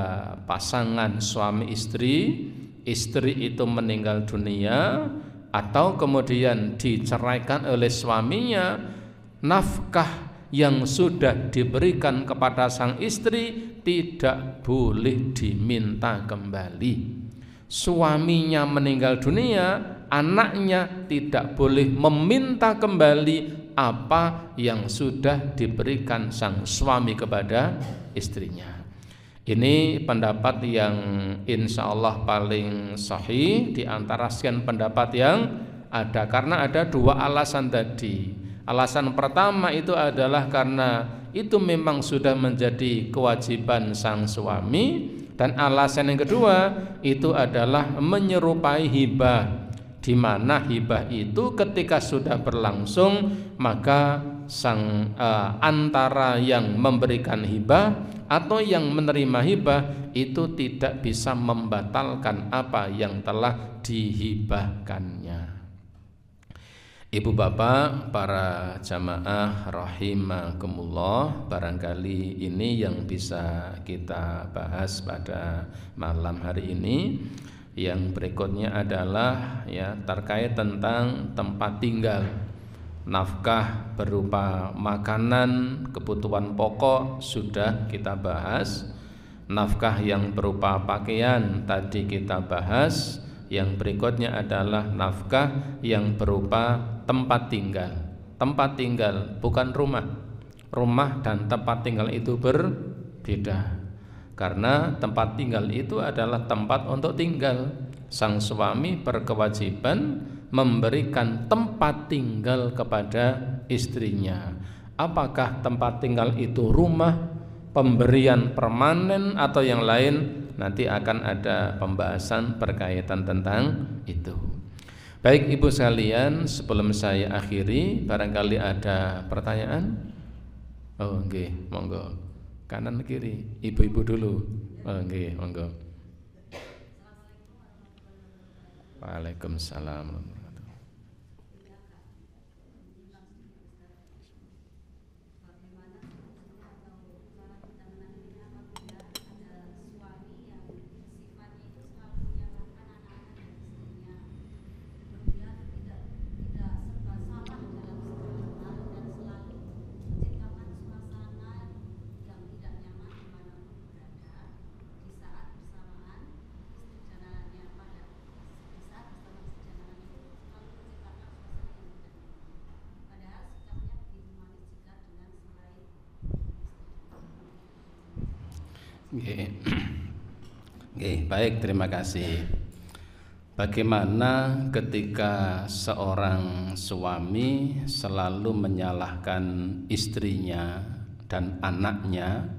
pasangan suami istri, istri itu meninggal dunia atau kemudian diceraikan oleh suaminya, nafkah yang sudah diberikan kepada sang istri tidak boleh diminta kembali. Suaminya meninggal dunia, anaknya tidak boleh meminta kembali apa yang sudah diberikan sang suami kepada istrinya. Ini pendapat yang insya Allah paling sahih di antara sekian pendapat yang ada, karena ada dua alasan tadi. Alasan pertama itu adalah karena itu memang sudah menjadi kewajiban sang suami, dan alasan yang kedua itu adalah menyerupai hibah, di mana hibah itu ketika sudah berlangsung maka sang antara yang memberikan hibah atau yang menerima hibah itu tidak bisa membatalkan apa yang telah dihibahkannya. Ibu bapak, para jamaah rahimakumullah, barangkali ini yang bisa kita bahas pada malam hari ini. Yang berikutnya adalah terkait tentang tempat tinggal. Nafkah berupa makanan, kebutuhan pokok sudah kita bahas. Nafkah yang berupa pakaian tadi kita bahas. Yang berikutnya adalah nafkah yang berupa tempat tinggal. Tempat tinggal bukan rumah. Rumah dan tempat tinggal itu berbeda. Karena tempat tinggal itu adalah tempat untuk tinggal. Sang suami berkewajiban memberikan tempat tinggal kepada istrinya. Apakah tempat tinggal itu rumah, pemberian permanen atau yang lain? Nanti akan ada pembahasan berkaitan tentang itu. Baik ibu sekalian, sebelum saya akhiri, barangkali ada pertanyaan? Oh nggih, monggo. Kanan kiri, ibu-ibu dulu. Oh nggih, monggo. Waalaikumsalam. Oke, baik, terima kasih. Bagaimana ketika seorang suami selalu menyalahkan istrinya dan anaknya,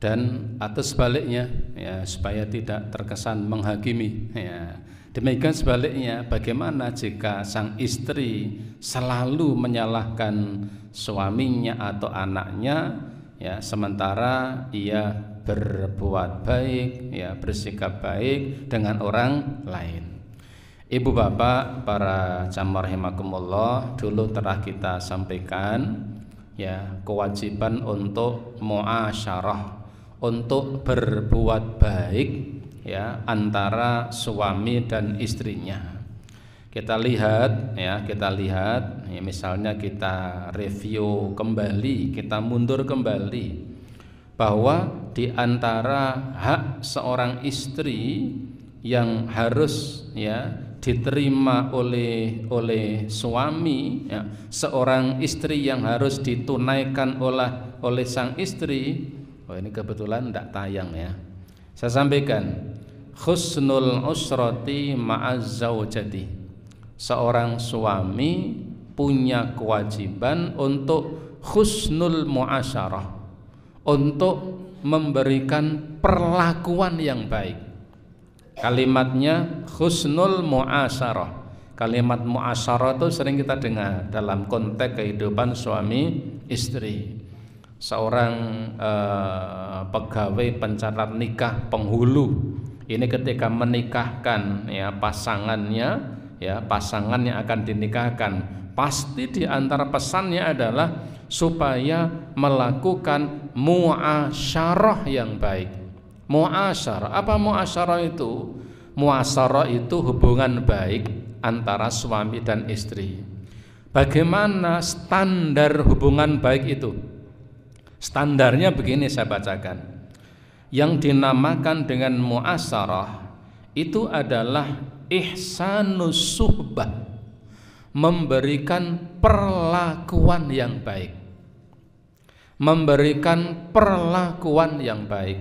dan atau sebaliknya, ya, supaya tidak terkesan menghakimi, ya. Demikian sebaliknya, bagaimana jika sang istri selalu menyalahkan suaminya atau anaknya, ya, sementara ia berbuat baik, ya, bersikap baik dengan orang lain. Ibu bapak, para jamaah rahimakumullah, dulu telah kita sampaikan, ya, kewajiban untuk muasyarah, untuk berbuat baik, ya, antara suami dan istrinya. Kita lihat, ya, misalnya kita review kembali, kita mundur kembali, bahwa di antara hak seorang istri yang harus, ya, diterima oleh suami, ya, seorang istri yang harus ditunaikan oleh sang istri. Oh, ini kebetulan tidak tayang, ya. Saya sampaikan, husnul usrati ma'az zaujati. Seorang suami punya kewajiban untuk husnul muasyarah, untuk memberikan perlakuan yang baik. Kalimatnya husnul muasyarah. Kalimat muasyarah itu sering kita dengar dalam konteks kehidupan suami istri. Seorang pegawai pencatat nikah penghulu ini ketika menikahkan, ya, pasangannya, ya, pasangan yang akan dinikahkan, pasti di antara pesannya adalah supaya melakukan muasyarah yang baik. Muasyarah, apa muasyarah itu? Muasyarah itu hubungan baik antara suami dan istri. Bagaimana standar hubungan baik itu? Standarnya begini, saya bacakan. Yang dinamakan dengan muasyarah itu adalah ihsanus suhbah, memberikan perlakuan yang baik. Memberikan perlakuan yang baik.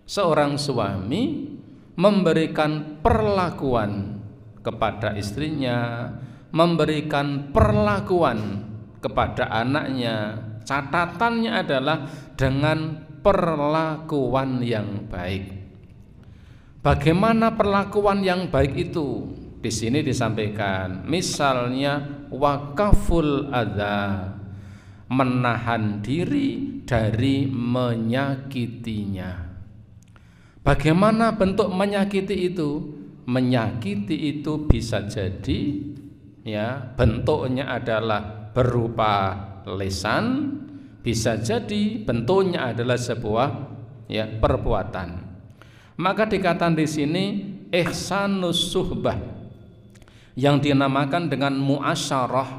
Seorang suami memberikan perlakuan kepada istrinya, memberikan perlakuan kepada anaknya. Catatannya adalah dengan perlakuan yang baik. Bagaimana perlakuan yang baik itu? Di sini disampaikan, misalnya wakaful adza, menahan diri dari menyakitinya. Bagaimana bentuk menyakiti itu? Menyakiti itu bisa jadi, ya, bentuknya adalah berupa lisan, bisa jadi bentuknya adalah sebuah, ya, perbuatan. Maka dikatakan di sini ihsanus suhbah, yang dinamakan dengan muasyarah,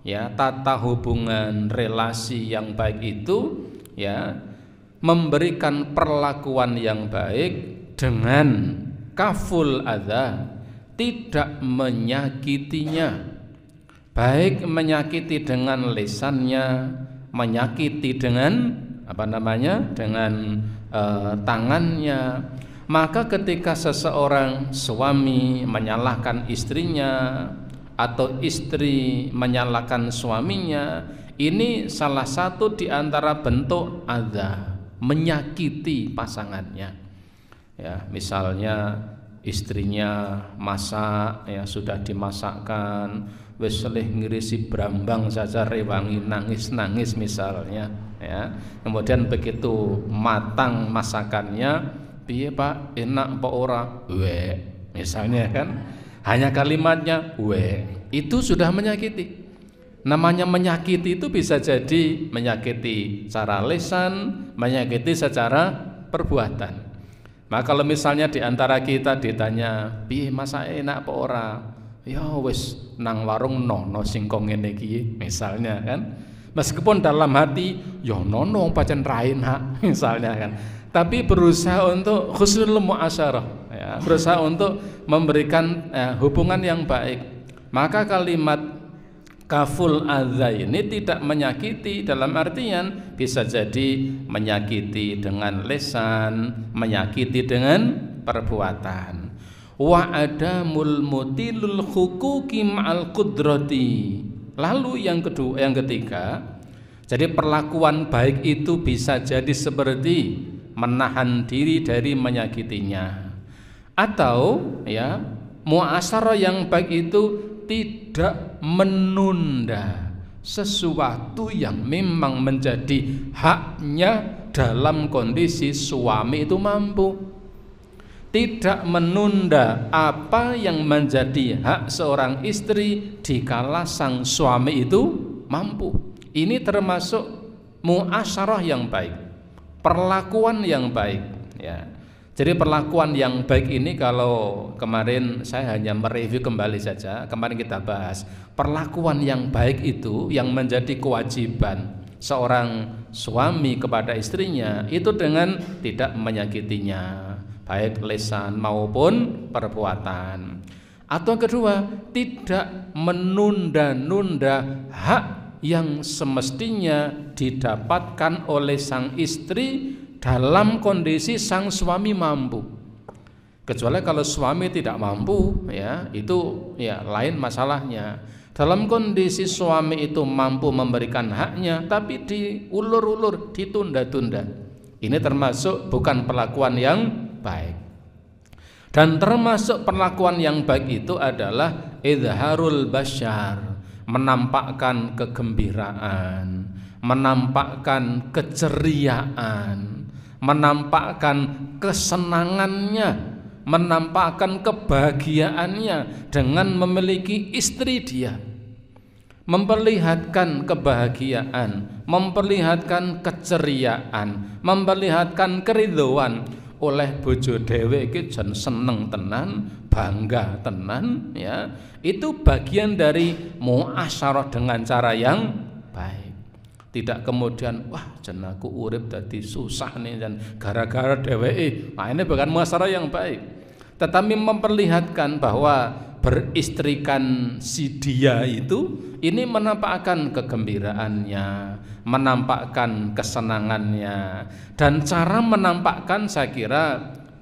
ya, tata hubungan relasi yang baik itu, ya, memberikan perlakuan yang baik dengan kaful adza, tidak menyakitinya. Baik menyakiti dengan lisannya, menyakiti dengan dengan tangannya. Maka ketika seseorang suami menyalahkan istrinya atau istri menyalahkan suaminya, ini salah satu di antara bentuk adza, menyakiti pasangannya. Ya, misalnya istrinya masak, ya, sudah dimasakkan, wis selih ngirisi brambang saja rewangi, nangis misalnya, ya. Kemudian begitu matang masakannya, piye Pak, enak apa ora? We, misalnya kan, hanya kalimatnya we, itu sudah menyakiti. Namanya menyakiti itu bisa jadi menyakiti secara lisan, menyakiti secara perbuatan. Maka kalau misalnya di antara kita ditanya, piye masak enak apa ora? Ya wis nang warung nono singkong ngene iki misalnya kan. Meskipun dalam hati ya nono pancen rain hak misalnya kan. Tapi berusaha untuk husnul muasyarah, ya, berusaha untuk memberikan hubungan yang baik. Maka kalimat Kaful adza ini tidak menyakiti dalam artian bisa jadi menyakiti dengan lisan, menyakiti dengan perbuatan. Wa adamul mutilul huquqi ma'al qudrati. Lalu yang ketiga, jadi perlakuan baik itu bisa jadi seperti menahan diri dari menyakitinya, atau ya muasyarah yang baik itu tidak menunda sesuatu yang memang menjadi haknya dalam kondisi suami itu mampu. Tidak menunda apa yang menjadi hak seorang istri dikala sang suami itu mampu. Ini termasuk muasyarah yang baik, perlakuan yang baik, ya. Jadi perlakuan yang baik ini, kalau kemarin saya hanya mereview kembali saja, kemarin kita bahas perlakuan yang baik itu yang menjadi kewajiban seorang suami kepada istrinya itu dengan tidak menyakitinya, baik lisan maupun perbuatan. Atau kedua, tidak menunda-nunda hak yang semestinya didapatkan oleh sang istri dalam kondisi sang suami mampu. Kecuali kalau suami tidak mampu, ya itu ya lain masalahnya. Dalam kondisi suami itu mampu memberikan haknya tapi diulur-ulur, ditunda-tunda, ini termasuk bukan perlakuan yang baik. Dan termasuk perlakuan yang baik itu adalah izharul basyar, menampakkan kegembiraan, menampakkan keceriaan, menampakkan kesenangannya, menampakkan kebahagiaannya dengan memiliki istri dia, memperlihatkan kebahagiaan, memperlihatkan keceriaan, memperlihatkan keridhoan. Oleh bojo dhewe iki jan seneng tenan, bangga tenan, ya. Itu bagian dari muasyarah dengan cara yang baik. Tidak kemudian wah jan aku urip dadi susah nih dan gara-gara dheweke. Nah, ini bukan muasyarah yang baik. Tetapi memperlihatkan bahwa beristrikan si dia itu ini menampakkan kegembiraannya, menampakkan kesenangannya, dan cara menampakkan saya kira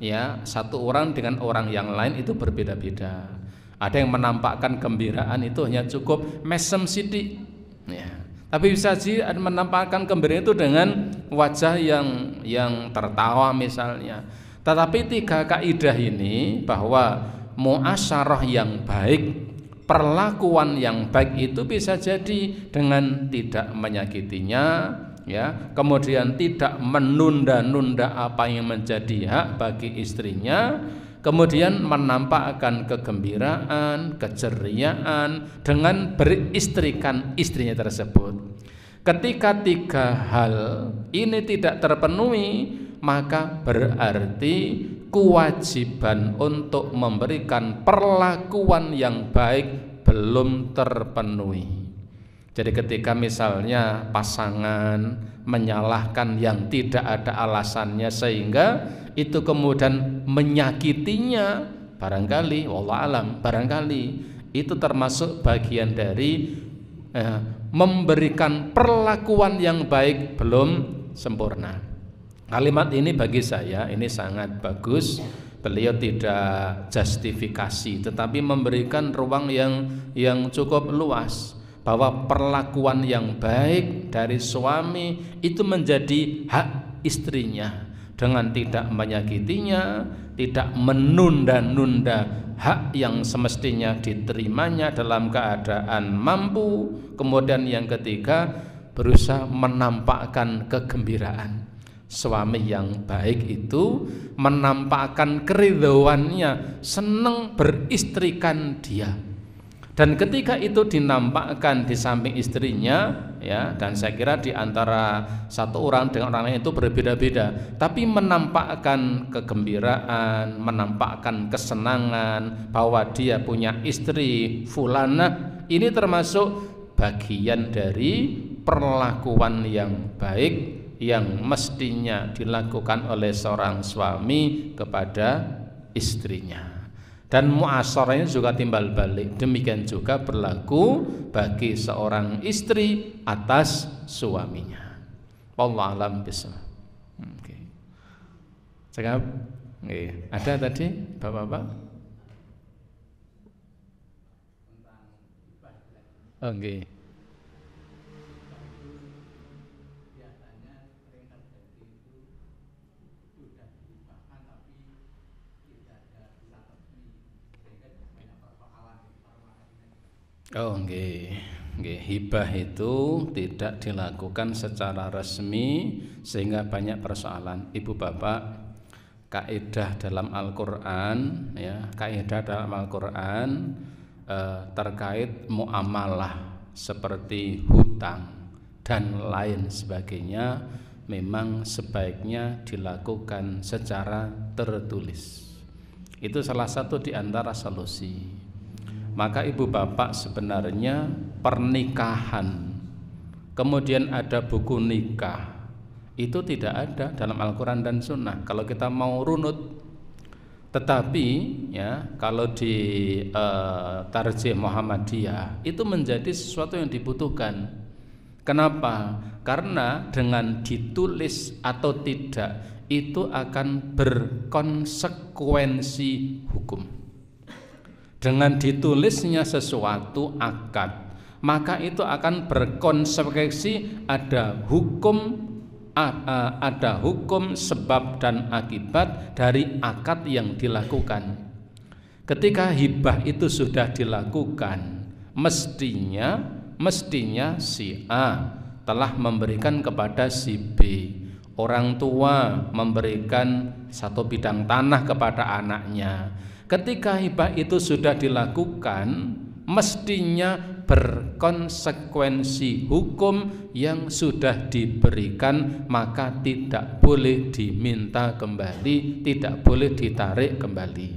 ya satu orang dengan orang yang lain itu berbeda-beda. Ada yang menampakkan gembiraan itu hanya cukup mesem sidik, ya. Tapi bisa sih menampakkan gembira itu dengan wajah yang tertawa misalnya. Tetapi tiga kaidah ini bahwa muasyarah yang baik, perlakuan yang baik itu bisa jadi dengan tidak menyakitinya, ya, kemudian tidak menunda-nunda apa yang menjadi hak bagi istrinya, kemudian menampakkan kegembiraan, keceriaan dengan beristrikan istrinya tersebut. Ketika tiga hal ini tidak terpenuhi, maka berarti kewajiban untuk memberikan perlakuan yang baik belum terpenuhi. Jadi ketika misalnya pasangan menyalahkan yang tidak ada alasannya sehingga itu kemudian menyakitinya, barangkali wallahu alam, barangkali itu termasuk bagian dari memberikan perlakuan yang baik belum sempurna. Kalimat ini bagi saya ini sangat bagus. Beliau tidak justifikasi, tetapi memberikan ruang yang cukup luas bahwa perlakuan yang baik dari suami itu menjadi hak istrinya dengan tidak menyakitinya, tidak menunda-nunda hak yang semestinya diterimanya dalam keadaan mampu. Kemudian yang ketiga, berusaha menampakkan kegembiraan. Suami yang baik itu menampakkan keridhoannya, senang beristrikan dia. Dan ketika itu dinampakkan di samping istrinya, ya, dan saya kira di antara satu orang dengan orang lain itu berbeda-beda, tapi menampakkan kegembiraan, menampakkan kesenangan bahwa dia punya istri fulanah, ini termasuk bagian dari perlakuan yang baik yang mestinya dilakukan oleh seorang suami kepada istrinya. Dan muasyarahnya juga timbal balik. Demikian juga berlaku bagi seorang istri atas suaminya. Wallahu a'lam bishawab. Oke. Cakap? Oke. Ada tadi Bapak-bapak? Oke. Oh, nggih. Nggih, hibah itu tidak dilakukan secara resmi sehingga banyak persoalan. Ibu bapak, kaidah dalam Al-Qur'an ya, kaidah dalam Al-Qur'an terkait muamalah seperti hutang dan lain sebagainya memang sebaiknya dilakukan secara tertulis. Itu salah satu di antara solusi. Maka ibu bapak sebenarnya pernikahan kemudian ada buku nikah itu tidak ada dalam Al-Quran dan Sunnah kalau kita mau runut. Tetapi ya kalau di Tarjih Muhammadiyah itu menjadi sesuatu yang dibutuhkan. Kenapa? Karena dengan ditulis atau tidak itu akan berkonsekuensi hukum. Dengan ditulisnya sesuatu akad, maka itu akan berkonsekuensi ada hukum sebab dan akibat dari akad yang dilakukan. Ketika hibah itu sudah dilakukan, mestinya si A telah memberikan kepada si B. Orang tua memberikan satu bidang tanah kepada anaknya. Ketika hibah itu sudah dilakukan, mestinya berkonsekuensi hukum yang sudah diberikan, maka tidak boleh diminta kembali, tidak boleh ditarik kembali.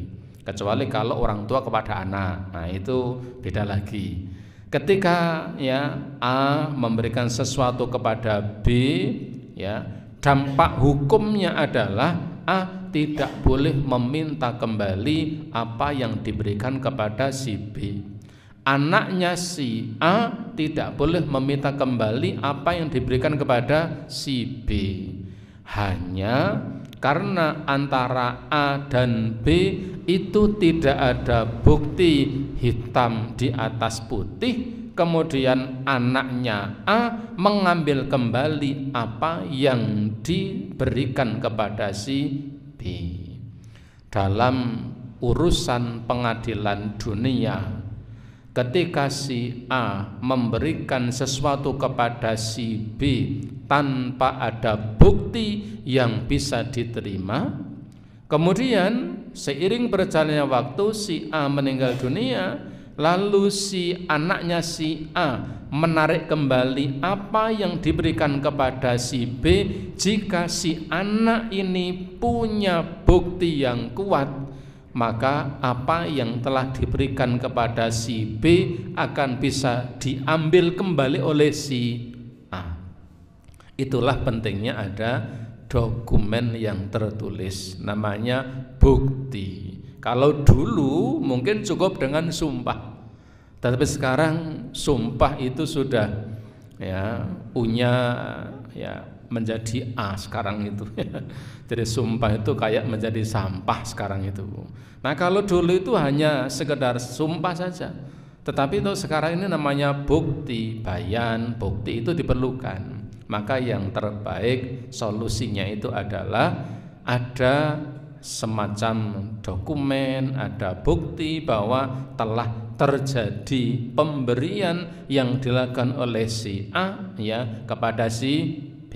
Kecuali kalau orang tua kepada anak, nah itu beda lagi. Ketika ya A memberikan sesuatu kepada B, ya dampak hukumnya adalah A tidak boleh meminta kembali apa yang diberikan kepada si B. Anaknya si A tidak boleh meminta kembali apa yang diberikan kepada si B. Hanya karena antara A dan B itu tidak ada bukti hitam di atas putih, kemudian anaknya A mengambil kembali apa yang diberikan kepada si B. Dalam urusan pengadilan dunia, ketika si A memberikan sesuatu kepada si B tanpa ada bukti yang bisa diterima, kemudian seiring berjalannya waktu si A meninggal dunia, lalu si anaknya si A menarik kembali apa yang diberikan kepada si B. Jika si anak ini punya bukti yang kuat, maka apa yang telah diberikan kepada si B akan bisa diambil kembali oleh si A. Itulah pentingnya ada dokumen yang tertulis, namanya bukti. Kalau dulu mungkin cukup dengan sumpah, tapi sekarang sumpah itu sudah ya punya ya menjadi A sekarang itu. Jadi sumpah itu kayak menjadi sampah sekarang itu. Nah kalau dulu itu hanya sekedar sumpah saja, tetapi itu sekarang ini namanya bukti, bayan, bukti itu diperlukan. Maka yang terbaik solusinya itu adalah ada semacam dokumen, ada bukti bahwa telah terjadi pemberian yang dilakukan oleh si A ya kepada si B.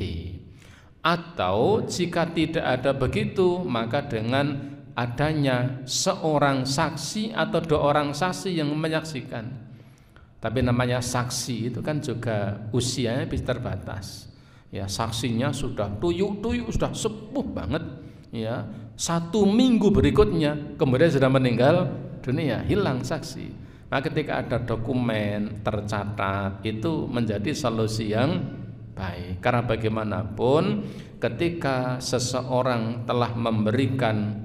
Atau jika tidak ada begitu, maka dengan adanya seorang saksi atau dua orang saksi yang menyaksikan. Tapi namanya saksi itu kan juga usianya bisa terbatas. Ya, saksinya sudah tuyuk-tuyuk, sudah sepuh banget. Ya, 1 minggu berikutnya kemudian sudah meninggal dunia, hilang saksi. Nah, ketika ada dokumen tercatat itu menjadi solusi yang baik. Karena bagaimanapun ketika seseorang telah mengalihkan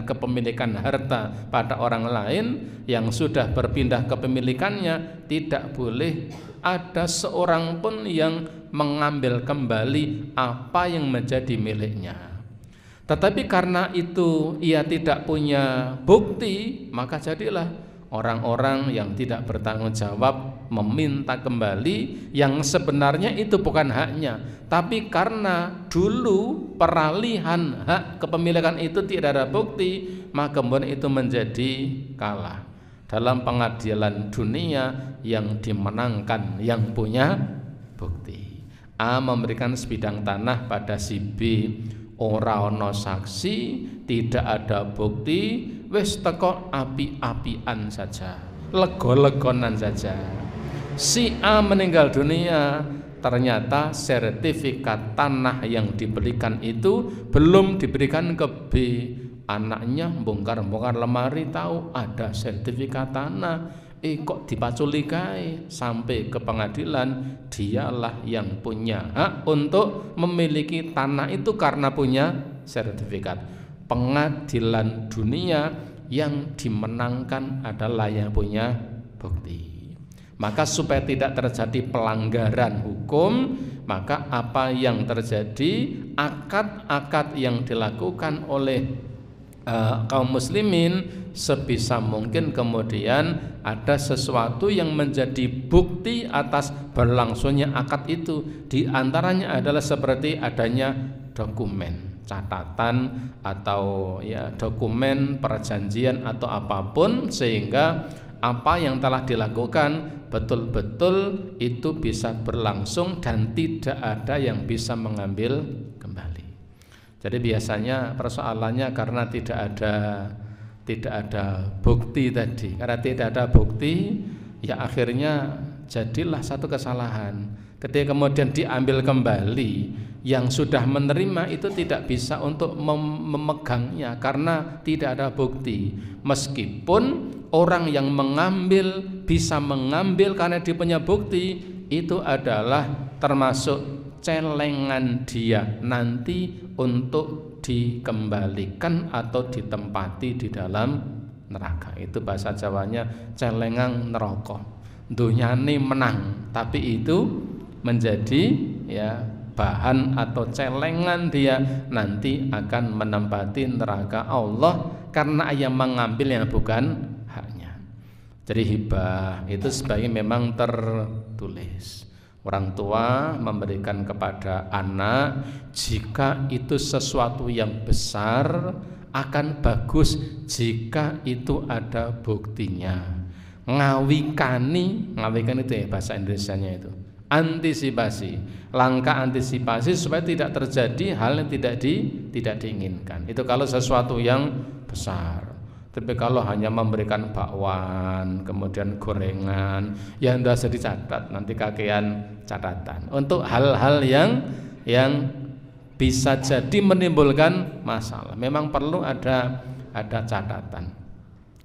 kepemilikan harta pada orang lain yang sudah berpindah kepemilikannya, tidak boleh ada seorang pun yang mengambil kembali apa yang menjadi miliknya. Tetapi karena itu ia tidak punya bukti, maka jadilah orang-orang yang tidak bertanggung jawab meminta kembali yang sebenarnya itu bukan haknya, tapi karena dulu peralihan hak kepemilikan itu tidak ada bukti, maka kemudian itu menjadi kalah dalam pengadilan dunia yang dimenangkan yang punya bukti. A memberikan sebidang tanah pada si B, ora ono saksi, tidak ada bukti, wis teko api-apian saja, lego-legonan saja. Si A meninggal dunia, ternyata sertifikat tanah yang diberikan itu belum diberikan ke B. Anaknya bongkar-bongkar lemari, tahu ada sertifikat tanah, kok dipaculikai, sampai ke pengadilan. Dialah yang punya hak untuk memiliki tanah itu karena punya sertifikat. Pengadilan dunia yang dimenangkan adalah yang punya bukti. Maka supaya tidak terjadi pelanggaran hukum, maka apa yang terjadi, akad-akad yang dilakukan oleh kaum muslimin, sebisa mungkin kemudian ada sesuatu yang menjadi bukti atas berlangsungnya akad itu. Di antaranya adalah seperti adanya dokumen, catatan atau ya dokumen perjanjian atau apapun, sehingga apa yang telah dilakukan betul-betul itu bisa berlangsung dan tidak ada yang bisa mengambil kembali. Jadi biasanya persoalannya karena tidak ada bukti tadi. Karena tidak ada bukti, ya akhirnya jadilah satu kesalahan. Ketika kemudian diambil kembali, yang sudah menerima itu tidak bisa untuk memegangnya karena tidak ada bukti. Meskipun orang yang mengambil bisa mengambil karena dia punya bukti, itu adalah termasuk celengan dia nanti untuk dikembalikan atau ditempati di dalam neraka. Itu bahasa Jawanya celengan neraka. Dunyane menang, tapi itu menjadi ya bahan atau celengan dia nanti akan menempati neraka Allah karena yang mengambil yang bukan haknya. Jadi hibah itu sebaiknya memang tertulis. Orang tua memberikan kepada anak, jika itu sesuatu yang besar, akan bagus jika itu ada buktinya. Ngawikan itu ya bahasa Indonesianya itu. Antisipasi, langkah antisipasi supaya tidak terjadi hal yang tidak diinginkan. Itu kalau sesuatu yang besar. Tapi kalau hanya memberikan bakwan, kemudian gorengan, ya tidak usah dicatat, nanti kakean catatan. Untuk hal-hal yang bisa jadi menimbulkan masalah, memang perlu ada catatan.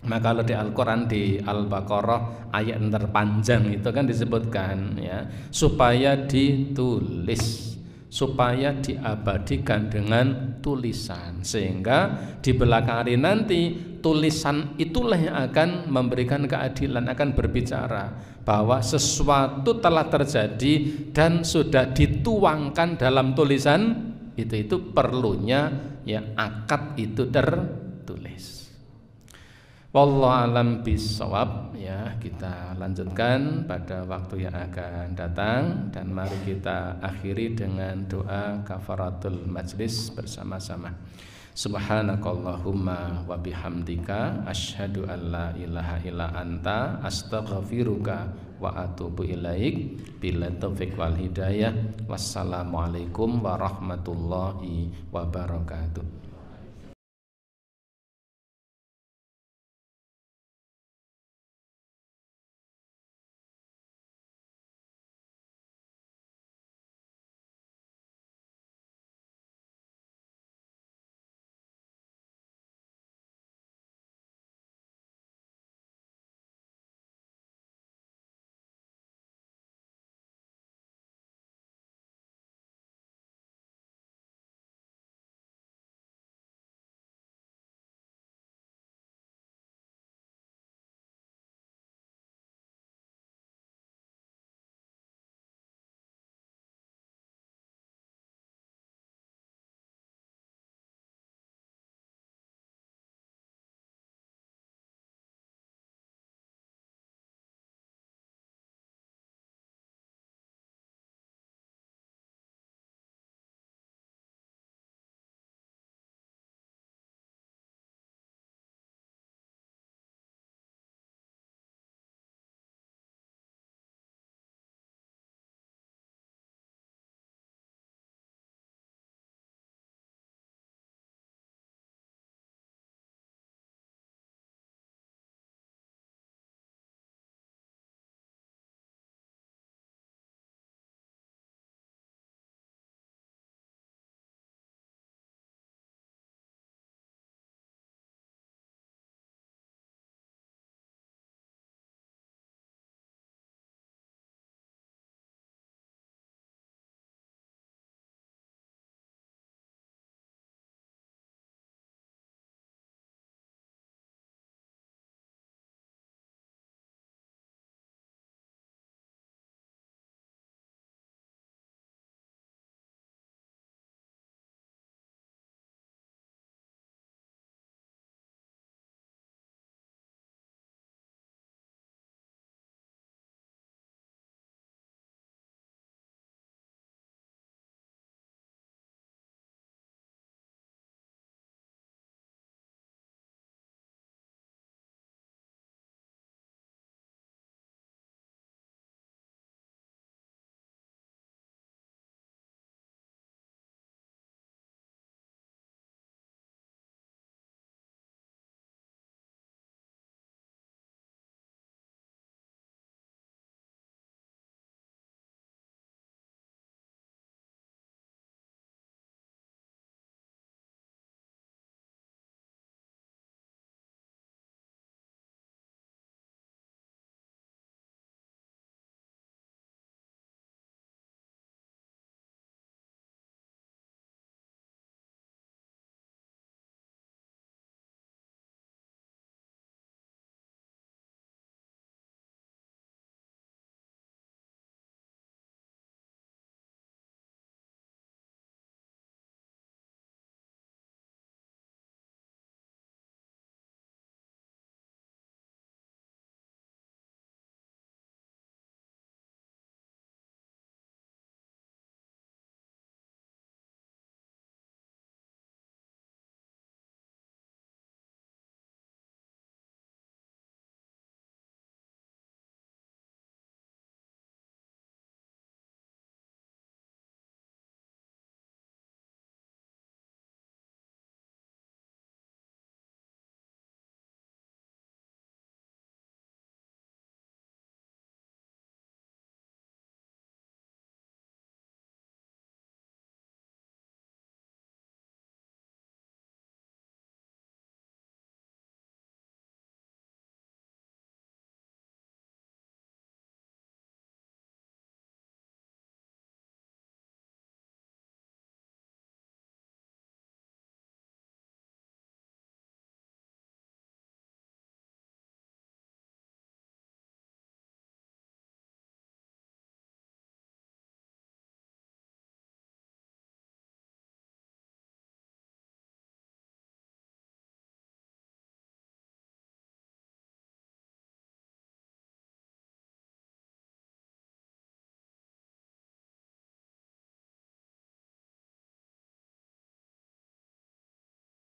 Maka kalau di Al-Quran di Al-Baqarah ayat terpanjang itu kan disebutkan ya supaya ditulis, supaya diabadikan dengan tulisan, sehingga di belakang hari nanti tulisan itulah yang akan memberikan keadilan, akan berbicara bahwa sesuatu telah terjadi dan sudah dituangkan dalam tulisan itu perlunya ya akad itu tertulis. Wallahu alam bisawab. Ya, kita lanjutkan pada waktu yang akan datang, dan mari kita akhiri dengan doa kafaratul majlis bersama-sama. Subhanakallahumma wa bihamdika asyhadu an la ilaha illa anta astaghfiruka wa atubu ilaik. Bila taufik wal hidayah. Wassalamualaikum warahmatullahi wabarakatuh.